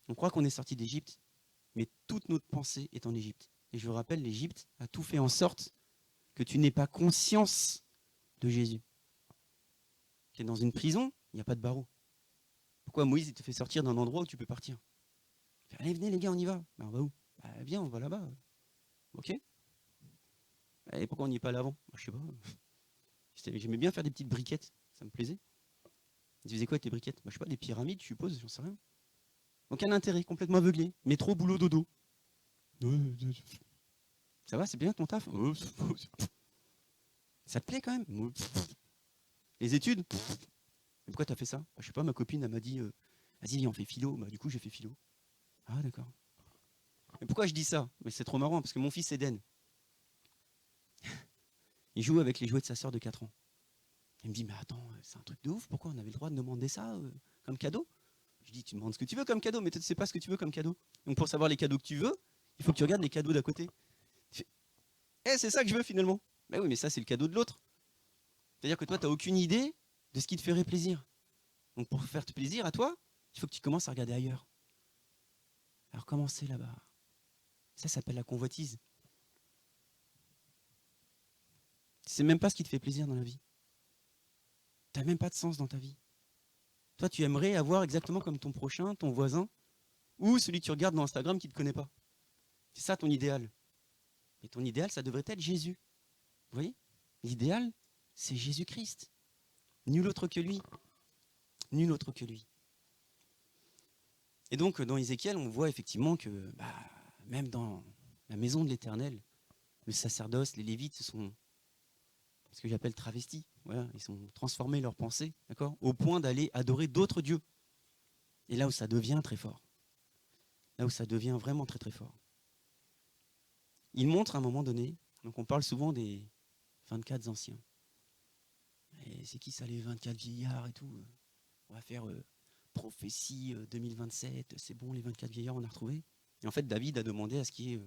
On croit qu'on est sorti d'Égypte, mais toute notre pensée est en Égypte. Et je vous rappelle, l'Égypte a tout fait en sorte que tu n'aies pas conscience de Jésus. Tu es dans une prison, il n'y a pas de barreau. Pourquoi Moïse il te fait sortir d'un endroit où tu peux partir? Allez, venez les gars, on y va. Ben, on va où? Viens, on va là-bas. Ok. Et pourquoi on n'y est pas à l'avant? Je sais pas. J'aimais bien faire des petites briquettes, ça me plaisait. Tu faisais quoi avec les briquettes? Je sais pas, des pyramides, je suppose, j'en sais rien. Aucun intérêt, complètement aveuglé. Métro, boulot, dodo. Ça va, c'est bien ton taf? Ça te plaît quand même? Les études? Mais pourquoi t'as fait ça? Je sais pas, ma copine, elle m'a dit vas-y, viens, on fait philo. Du coup, j'ai fait philo. Ah, d'accord. Mais pourquoi je dis ça? Mais c'est trop marrant, parce que mon fils Eden, il joue avec les jouets de sa sœur de 4 ans. Il me dit, mais attends, c'est un truc de ouf, pourquoi on avait le droit de demander ça comme cadeau? Je dis, tu demandes ce que tu veux comme cadeau, mais tu ne sais pas ce que tu veux comme cadeau. Donc pour savoir les cadeaux que tu veux, il faut que tu regardes les cadeaux d'à côté. C'est ça que je veux finalement. Ben oui, mais ça, c'est le cadeau de l'autre. C'est-à-dire que toi, tu n'as aucune idée de ce qui te ferait plaisir. Donc pour faire plaisir à toi, il faut que tu commences à regarder ailleurs. Alors commencez là-bas. Ça s'appelle la convoitise. Tu sais même pas ce qui te fait plaisir dans la vie. Tu n'as même pas de sens dans ta vie. Toi, tu aimerais avoir exactement comme ton prochain, ton voisin, ou celui que tu regardes dans Instagram qui ne te connaît pas. C'est ça ton idéal. Mais ton idéal, ça devrait être Jésus. Vous voyez? L'idéal, c'est Jésus-Christ. Nul autre que lui. Nul autre que lui. Et donc, dans Ézéchiel, on voit effectivement que même dans la maison de l'Éternel, le sacerdoce, les Lévites se sont, ce que j'appelle travestis. Voilà, ils ont transformé leurs pensées, d'accord, au point d'aller adorer d'autres dieux. Et là où ça devient très fort. Là où ça devient vraiment très très fort. Il montre à un moment donné, donc on parle souvent des 24 anciens. Et c'est qui ça, les 24 vieillards et tout? On va faire prophétie 2027, c'est bon, les 24 vieillards, on a retrouvé. Et en fait, David a demandé à ce qu'il y ait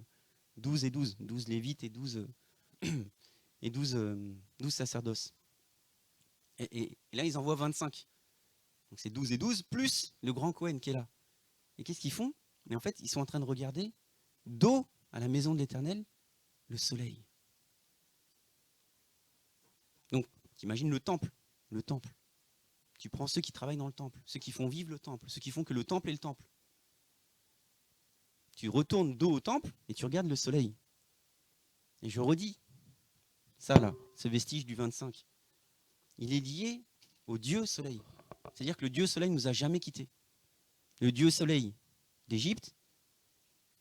12 et 12, 12 lévites et 12, et 12 sacerdoces. Et là, ils envoient 25. Donc c'est 12 et 12, plus le grand Cohen qui est là. Et qu'est-ce qu'ils font? Et en fait, ils sont en train de regarder d'eau à la maison de l'Éternel, le soleil. Donc, t'imagines le temple. Le temple. Tu prends ceux qui travaillent dans le temple, ceux qui font vivre le temple, ceux qui font que le temple est le temple. Tu retournes dos au temple et tu regardes le soleil. Et je redis, ça là, ce vestige du 25, il est lié au Dieu soleil. C'est-à-dire que le Dieu soleil ne nous a jamais quittés. Le Dieu soleil d'Égypte,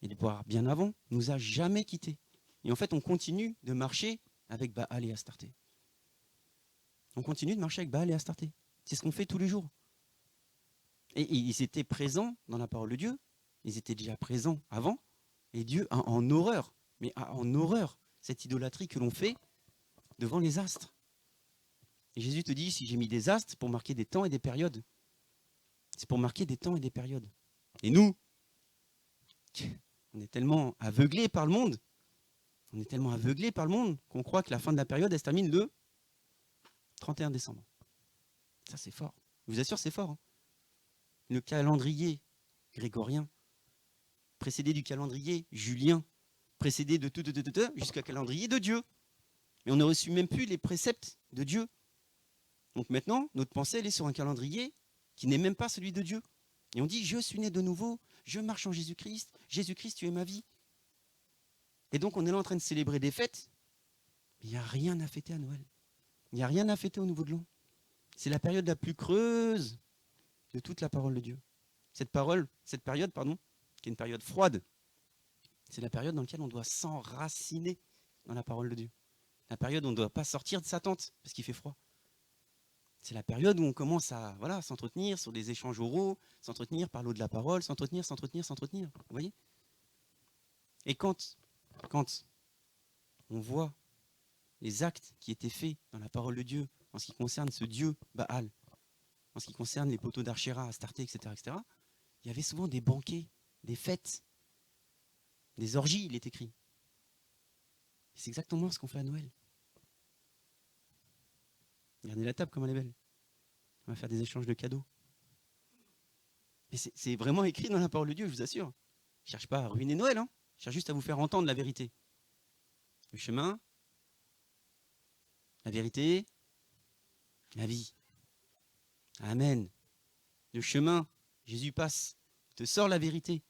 et voire bien avant, nous a jamais quittés. Et en fait, on continue de marcher avec Baal et Astarté. On continue de marcher avec Baal et Astarté. C'est ce qu'on fait tous les jours. Et ils étaient présents dans la parole de Dieu. Ils étaient déjà présents avant. Et Dieu a en horreur, mais a en horreur cette idolâtrie que l'on fait devant les astres. Et Jésus te dit, si j'ai mis des astres pour marquer des temps et des périodes, c'est pour marquer des temps et des périodes. Et nous, on est tellement aveuglés par le monde, qu'on croit que la fin de la période, elle se termine le 31 décembre. Ça, c'est fort. Je vous assure, c'est fort. Hein. Le calendrier grégorien, précédé du calendrier julien, précédé de tout, jusqu'au calendrier de Dieu. Mais on ne reçu même plus les préceptes de Dieu. Donc maintenant, notre pensée, elle est sur un calendrier qui n'est même pas celui de Dieu. Et on dit, je suis né de nouveau, je marche en Jésus-Christ, Jésus-Christ, tu es ma vie. Et donc, on est là en train de célébrer des fêtes, mais il n'y a rien à fêter à Noël. Il n'y a rien à fêter au nouveau de l'an. C'est la période la plus creuse de toute la parole de Dieu. Cette période, qui est une période froide, c'est la période dans laquelle on doit s'enraciner dans la parole de Dieu. La période où on ne doit pas sortir de sa tente parce qu'il fait froid. C'est la période où on commence à s'entretenir sur des échanges oraux, s'entretenir par l'eau de la parole, s'entretenir. Vous voyez? Et quand on voit les actes qui étaient faits dans la parole de Dieu en ce qui concerne ce Dieu Baal, en ce qui concerne les poteaux d'Archéra, Astarté, etc., il y avait souvent des banquets, des fêtes, des orgies, il est écrit. Et c'est exactement ce qu'on fait à Noël. Regardez la table comme elle est belle. On va faire des échanges de cadeaux. Et c'est vraiment écrit dans la parole de Dieu, je vous assure. Je ne cherche pas à ruiner Noël, hein. Je cherche juste à vous faire entendre la vérité. Le chemin, la vérité, la vie. Amen. Le chemin, Jésus passe, te sort la vérité,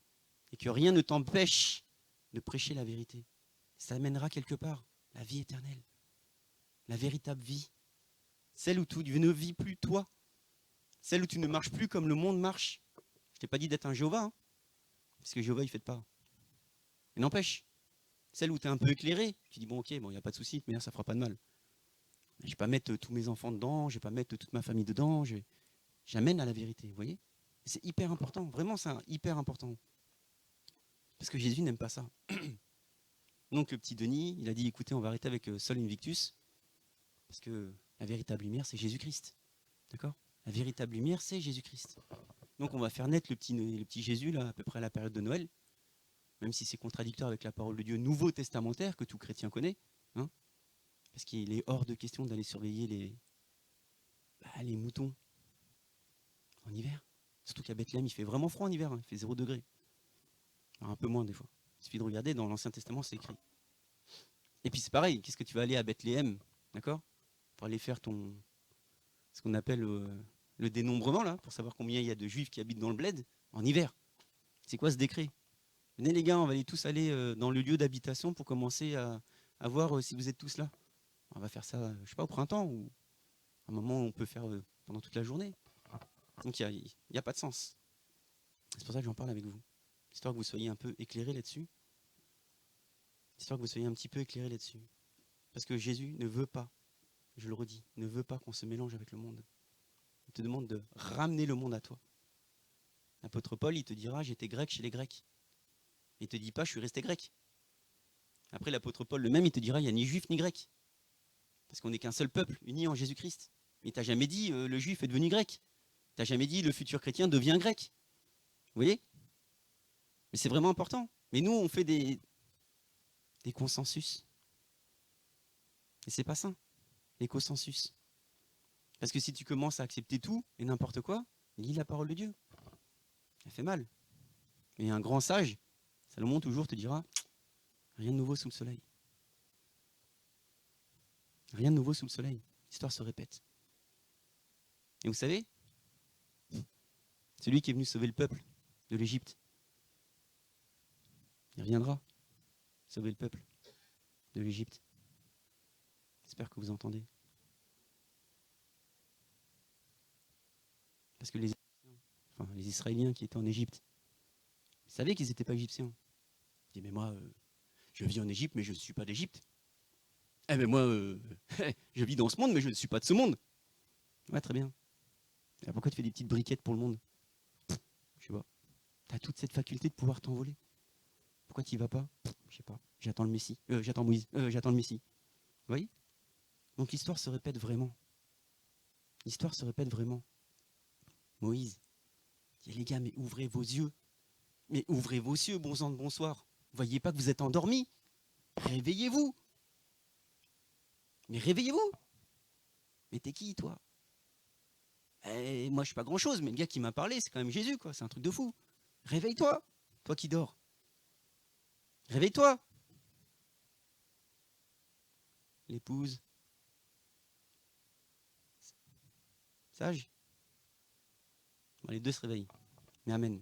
et que rien ne t'empêche de prêcher la vérité. Ça amènera quelque part la vie éternelle, la véritable vie, celle où tu ne vis plus toi, celle où tu ne marches plus comme le monde marche. Je t'ai pas dit d'être un Jéhovah, hein, parce que Jéhovah il fait pas. Mais n'empêche, celle où tu es un peu éclairé, tu dis bon ok, bon il n'y a pas de souci, mais là ça fera pas de mal. Je vais pas mettre tous mes enfants dedans, je vais pas mettre toute ma famille dedans, j'amène à la vérité, vous voyez? C'est hyper important, vraiment c'est hyper important. Parce que Jésus n'aime pas ça. Donc le petit Denis, il a dit écoutez, on va arrêter avec Sol Invictus, parce que la véritable lumière, c'est Jésus-Christ. D'accord? La véritable lumière, c'est Jésus-Christ. Donc on va faire naître le petit Jésus, là, à peu près à la période de Noël, même si c'est contradictoire avec la parole de Dieu nouveau testamentaire que tout chrétien connaît, hein, parce qu'il est hors de question d'aller surveiller les moutons en hiver. Surtout qu'à Bethléem, il fait vraiment froid en hiver, hein, il fait 0 degré. Alors, un peu moins des fois. Il suffit de regarder, dans l'Ancien Testament, c'est écrit. Et puis c'est pareil, qu'est-ce que tu vas aller à Bethléem, d'accord? Pour aller faire ce qu'on appelle le dénombrement, là, pour savoir combien il y a de juifs qui habitent dans le bled, en hiver. C'est quoi ce décret? Venez les gars, on va aller tous aller dans le lieu d'habitation pour commencer à voir si vous êtes tous là. On va faire ça, je sais pas, au printemps ou à un moment où on peut faire pendant toute la journée. Donc il n'y a pas de sens. C'est pour ça que j'en parle avec vous. Histoire que vous soyez un peu éclairés là-dessus. Histoire que vous soyez un petit peu éclairés là-dessus. Parce que Jésus ne veut pas, je le redis, ne veut pas qu'on se mélange avec le monde. Il te demande de ramener le monde à toi. L'apôtre Paul, il te dira, j'étais grec chez les Grecs. Il ne te dit pas, je suis resté grec. Après, l'apôtre Paul, le même, il te dira, il n'y a ni juif ni grec. Parce qu'on n'est qu'un seul peuple, uni en Jésus-Christ. Mais il t'a jamais dit, le juif est devenu grec. Il t'a jamais dit, le futur chrétien devient grec. Vous voyez? Mais c'est vraiment important. Mais nous, on fait des consensus. Et c'est pas ça, les consensus. Parce que si tu commences à accepter tout et n'importe quoi, lis la parole de Dieu. Ça fait mal. Mais un grand sage, Salomon toujours te dira, rien de nouveau sous le soleil. Rien de nouveau sous le soleil. L'histoire se répète. Et vous savez, celui qui est venu sauver le peuple de l'Égypte, il reviendra sauver le peuple de l'Égypte. J'espère que vous entendez. Parce que les Israéliens qui étaient en Égypte, ils savaient qu'ils n'étaient pas égyptiens. Ils disaient, mais moi, je vis en Égypte, mais je ne suis pas d'Égypte. Eh mais moi, je vis dans ce monde, mais je ne suis pas de ce monde. Ouais, très bien. Alors pourquoi tu fais des petites briquettes pour le monde? Je sais pas. Tu as toute cette faculté de pouvoir t'envoler. Pourquoi tu n'y vas pas? Je sais pas. J'attends le Messie. J'attends Moïse. J'attends le Messie. Vous voyez? Donc l'histoire se répète vraiment. L'histoire se répète vraiment. Moïse dit, les gars, mais ouvrez vos yeux. Mais ouvrez vos yeux, bon sang de bonsoir. Vous voyez pas que vous êtes endormis? Réveillez-vous. Mais réveillez-vous. Mais t'es qui, toi? Moi, je suis pas grand-chose, mais le gars qui m'a parlé, c'est quand même Jésus, quoi. C'est un truc de fou. Réveille-toi, toi qui dors. Réveille-toi. L'épouse. Sage. Bon, les deux se réveillent. Mais amen.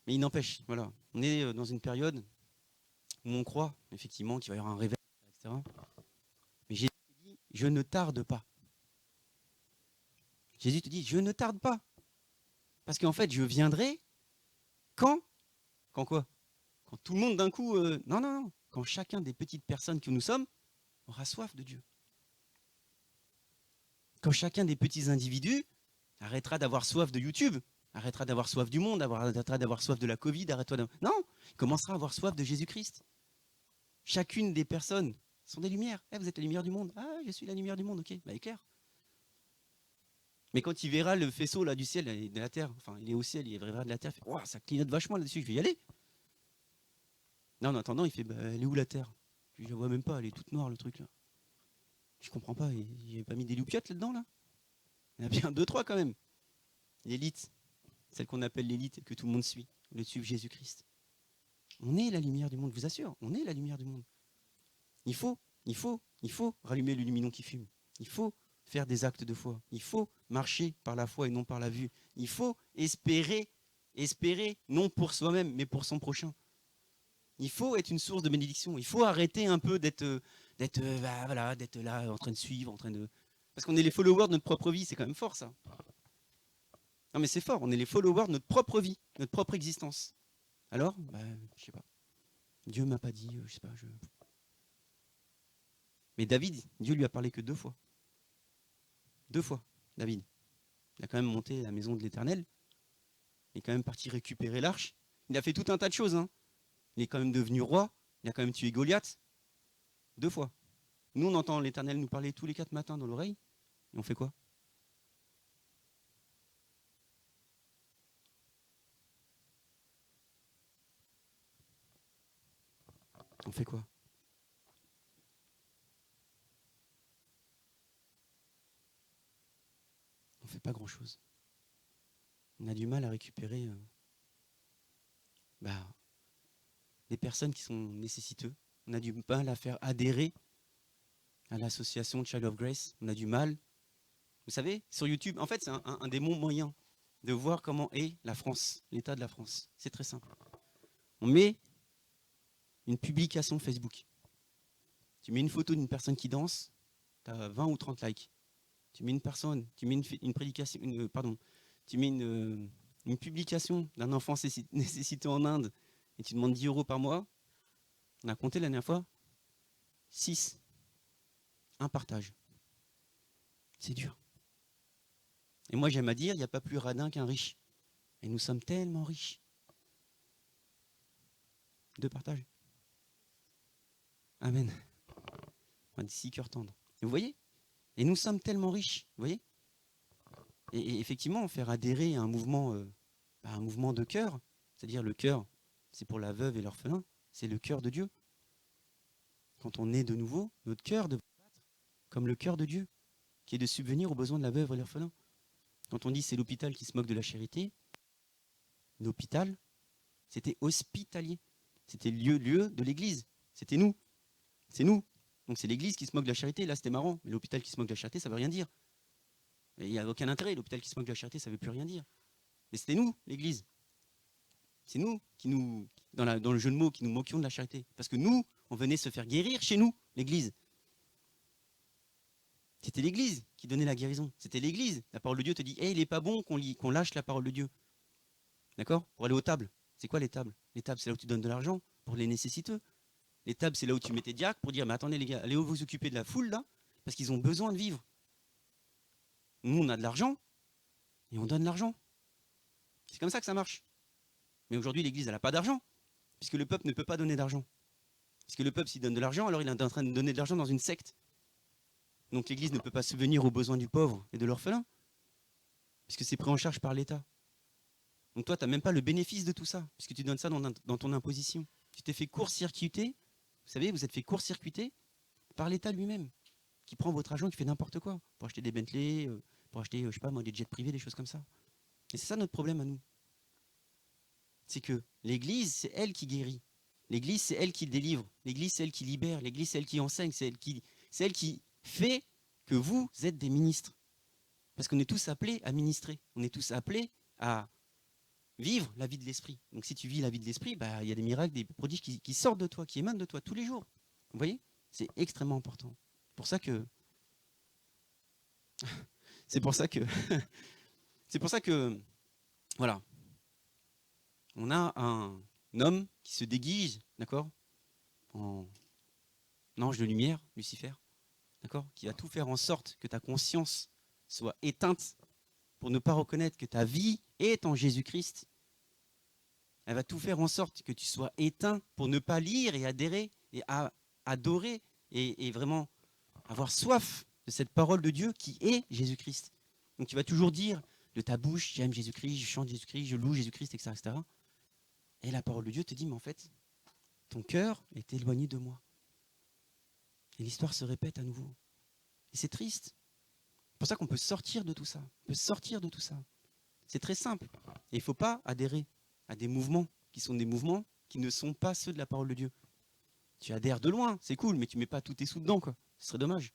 Mais il n'empêche, voilà. On est dans une période où on croit, effectivement, qu'il va y avoir un réveil, etc. Mais Jésus te dit, je ne tarde pas. Jésus te dit, je ne tarde pas. Parce qu'en fait, je viendrai quand? Quand quoi? Quand tout le monde d'un coup... non, non, non. Quand chacun des petites personnes que nous sommes aura soif de Dieu. Quand chacun des petits individus arrêtera d'avoir soif de YouTube, arrêtera d'avoir soif du monde, arrêtera d'avoir soif de la Covid, non, il commencera à avoir soif de Jésus-Christ. Chacune des personnes sont des lumières. Vous êtes la lumière du monde. Ah, je suis la lumière du monde, ok, bah éclaire. Mais quand il verra le faisceau là, du ciel et de la terre, enfin il est au ciel, il verra de la terre, il fait, wow, ça clignote vachement là-dessus, je vais y aller. Non, en attendant, il fait, bah, elle est où la terre? Je la vois même pas, elle est toute noire le truc là. Je comprends pas, il n'a pas mis des loupiottes là-dedans là? Il y en a bien deux, trois quand même. L'élite, celle qu'on appelle l'élite et que tout le monde suit, au lieu de suivre Jésus-Christ. On est la lumière du monde, je vous assure, on est la lumière du monde. Il faut rallumer le luminon qui fume. Il faut faire des actes de foi. Il faut marcher par la foi et non par la vue. Il faut espérer non pour soi-même, mais pour son prochain. Il faut être une source de bénédiction. Il faut arrêter un peu d'être là en train de suivre, parce qu'on est les followers de notre propre vie, c'est quand même fort ça. Non mais c'est fort, on est les followers de notre propre vie, notre propre existence. Alors, je sais pas. Dieu m'a pas dit, je sais pas. Mais David, Dieu lui a parlé que 2 fois. 2 fois, David. Il a quand même monté la maison de l'Éternel. Il est quand même parti récupérer l'arche. Il a fait tout un tas de choses. Hein. Il est quand même devenu roi. Il a quand même tué Goliath. 2 fois. Nous, on entend l'Éternel nous parler tous les 4 matins dans l'oreille. Et on fait quoi? On fait quoi? On fait pas grand-chose. On a du mal à récupérer des personnes qui sont nécessiteuses. On a du mal à faire adhérer à l'association Child of Grace. On a du mal. Vous savez, sur YouTube, en fait, c'est un des bons moyens de voir comment est la France, l'état de la France. C'est très simple. On met une publication Facebook. Tu mets une photo d'une personne qui danse, tu as 20 ou 30 likes. Tu mets une personne, tu mets une prédication, tu mets une publication d'un enfant nécessité en Inde et tu demandes 10 € par mois. On a compté la dernière fois 6. Un partage. C'est dur. Et moi, j'aime à dire, il n'y a pas plus radin qu'un riche. Et nous sommes tellement riches. 2 partages. Amen. On a des 6 cœurs tendres. Et vous voyez? Et nous sommes tellement riches. Vous voyez? Et effectivement, faire adhérer à un mouvement de cœur, c'est-à-dire le cœur, c'est pour la veuve et l'orphelin, c'est le cœur de Dieu. Quand on est de nouveau, notre cœur devrait battre comme le cœur de Dieu, qui est de subvenir aux besoins de la veuve et l'orphelin. Quand on dit c'est l'hôpital qui se moque de la charité, l'hôpital, c'était hospitalier. C'était le lieu de l'église. C'était nous. C'est nous. Donc c'est l'église qui se moque de la charité. Là, c'était marrant. Mais l'hôpital qui se moque de la charité, ça ne veut rien dire. Il n'y a aucun intérêt. L'hôpital qui se moque de la charité, ça ne veut plus rien dire. Mais c'était nous, l'église. C'est nous qui nous, dans le jeu de mots, qui nous moquions de la charité. Parce que nous, on venait se faire guérir chez nous, l'église. C'était l'église qui donnait la guérison. C'était l'église. La parole de Dieu te dit, hey, il n'est pas bon qu'on lâche la parole de Dieu. D'accord? Pour aller aux tables. C'est quoi les tables? Les tables, c'est là où tu donnes de l'argent pour les nécessiteux. Les tables, c'est là où tu mets tes diacres pour dire, mais attendez les gars, allez vous occuper de la foule là, parce qu'ils ont besoin de vivre. Nous, on a de l'argent et on donne l'argent. C'est comme ça que ça marche. Mais aujourd'hui, l'église, elle n'a pas d'argent, puisque le peuple ne peut pas donner d'argent. Puisque le peuple, s'il donne de l'argent, alors il est en train de donner de l'argent dans une secte. Donc l'église ne peut pas subvenir aux besoins du pauvre et de l'orphelin, puisque c'est pris en charge par l'État. Donc toi, tu n'as même pas le bénéfice de tout ça, puisque tu donnes ça dans ton imposition. Tu t'es fait court-circuiter, vous savez, vous êtes fait court-circuiter par l'État lui-même, qui prend votre argent, qui fait n'importe quoi, pour acheter des Bentley, pour acheter, je sais pas moi, des jets privés, des choses comme ça. Et c'est ça notre problème à nous. C'est que l'église, c'est elle qui guérit. L'église, c'est elle qui délivre. L'église, c'est elle qui libère. L'église, c'est elle qui enseigne. C'est elle qui fait que vous êtes des ministres. Parce qu'on est tous appelés à ministrer. On est tous appelés à vivre la vie de l'esprit. Donc si tu vis la vie de l'esprit, il y a des miracles, des prodiges qui sortent de toi, qui émanent de toi tous les jours. Vous voyez? C'est extrêmement important. C'est pour ça que voilà. On a un homme qui se déguise, d'accord, en ange de lumière, Lucifer, d'accord, qui va tout faire en sorte que ta conscience soit éteinte pour ne pas reconnaître que ta vie est en Jésus-Christ. Elle va tout faire en sorte que tu sois éteint pour ne pas lire et adhérer et adorer et vraiment avoir soif de cette parole de Dieu qui est Jésus-Christ. Donc tu vas toujours dire de ta bouche, j'aime Jésus-Christ, je chante Jésus-Christ, je loue Jésus-Christ, etc., etc. Et la parole de Dieu te dit, mais en fait, ton cœur est éloigné de moi. Et l'histoire se répète à nouveau. Et c'est triste. C'est pour ça qu'on peut sortir de tout ça. On peut sortir de tout ça. C'est très simple. Et il ne faut pas adhérer à des mouvements qui sont des mouvements qui ne sont pas ceux de la parole de Dieu. Tu adhères de loin, c'est cool, mais tu ne mets pas tous tes sous dedans, quoi. Ce serait dommage.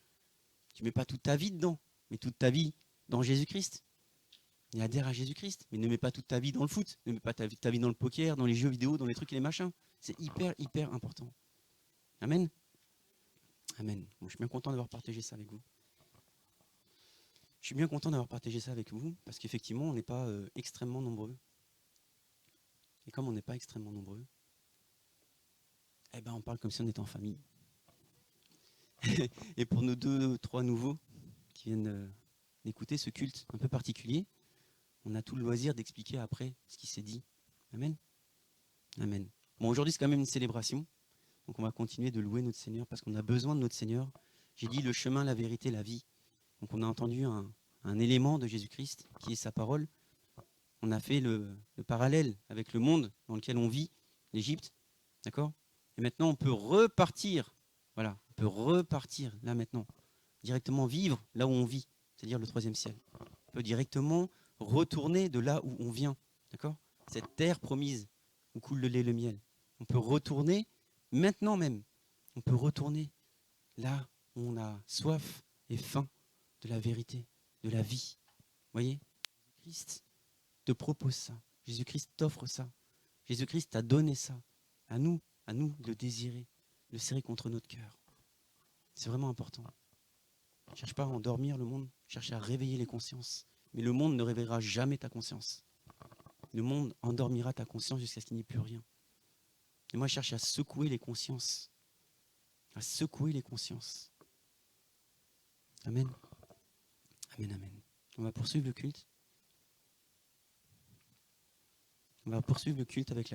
Tu ne mets pas toute ta vie dedans, mais toute ta vie dans Jésus-Christ. Et adhère à Jésus-Christ, mais ne mets pas toute ta vie dans le foot, ne mets pas ta vie dans le poker, dans les jeux vidéo, dans les trucs et les machins. C'est hyper, hyper important. Amen. Amen. Bon, je suis bien content d'avoir partagé ça avec vous. Je suis bien content d'avoir partagé ça avec vous, parce qu'effectivement, on n'est pas extrêmement nombreux. Et comme on n'est pas extrêmement nombreux, eh ben, on parle comme si on était en famille. Et pour nos 2-3 nouveaux qui viennent d'écouter ce culte un peu particulier, on a tout le loisir d'expliquer après ce qui s'est dit. Amen. Amen. Bon, aujourd'hui, c'est quand même une célébration. Donc, on va continuer de louer notre Seigneur parce qu'on a besoin de notre Seigneur. J'ai dit le chemin, la vérité, la vie. Donc, on a entendu un élément de Jésus-Christ qui est sa parole. On a fait le parallèle avec le monde dans lequel on vit, l'Égypte. D'accord? Et maintenant, on peut repartir. Voilà, on peut repartir là maintenant. Directement vivre là où on vit, c'est-à-dire le 3e ciel. On peut directement retourner de là où on vient. D'accord? Cette terre promise où coule le lait et le miel. On peut retourner maintenant même. On peut retourner là où on a soif et faim de la vérité, de la vie. Vous voyez? Jésus-Christ te propose ça. Jésus-Christ t'offre ça. Jésus-Christ t'a donné ça. À nous de le désirer, de le serrer contre notre cœur. C'est vraiment important. Ne cherche pas à endormir le monde, cherche à réveiller les consciences. Mais le monde ne réveillera jamais ta conscience. Le monde endormira ta conscience jusqu'à ce qu'il n'y ait plus rien. Et moi, je cherche à secouer les consciences. À secouer les consciences. Amen. Amen, amen. On va poursuivre le culte. On va poursuivre le culte avec la louange.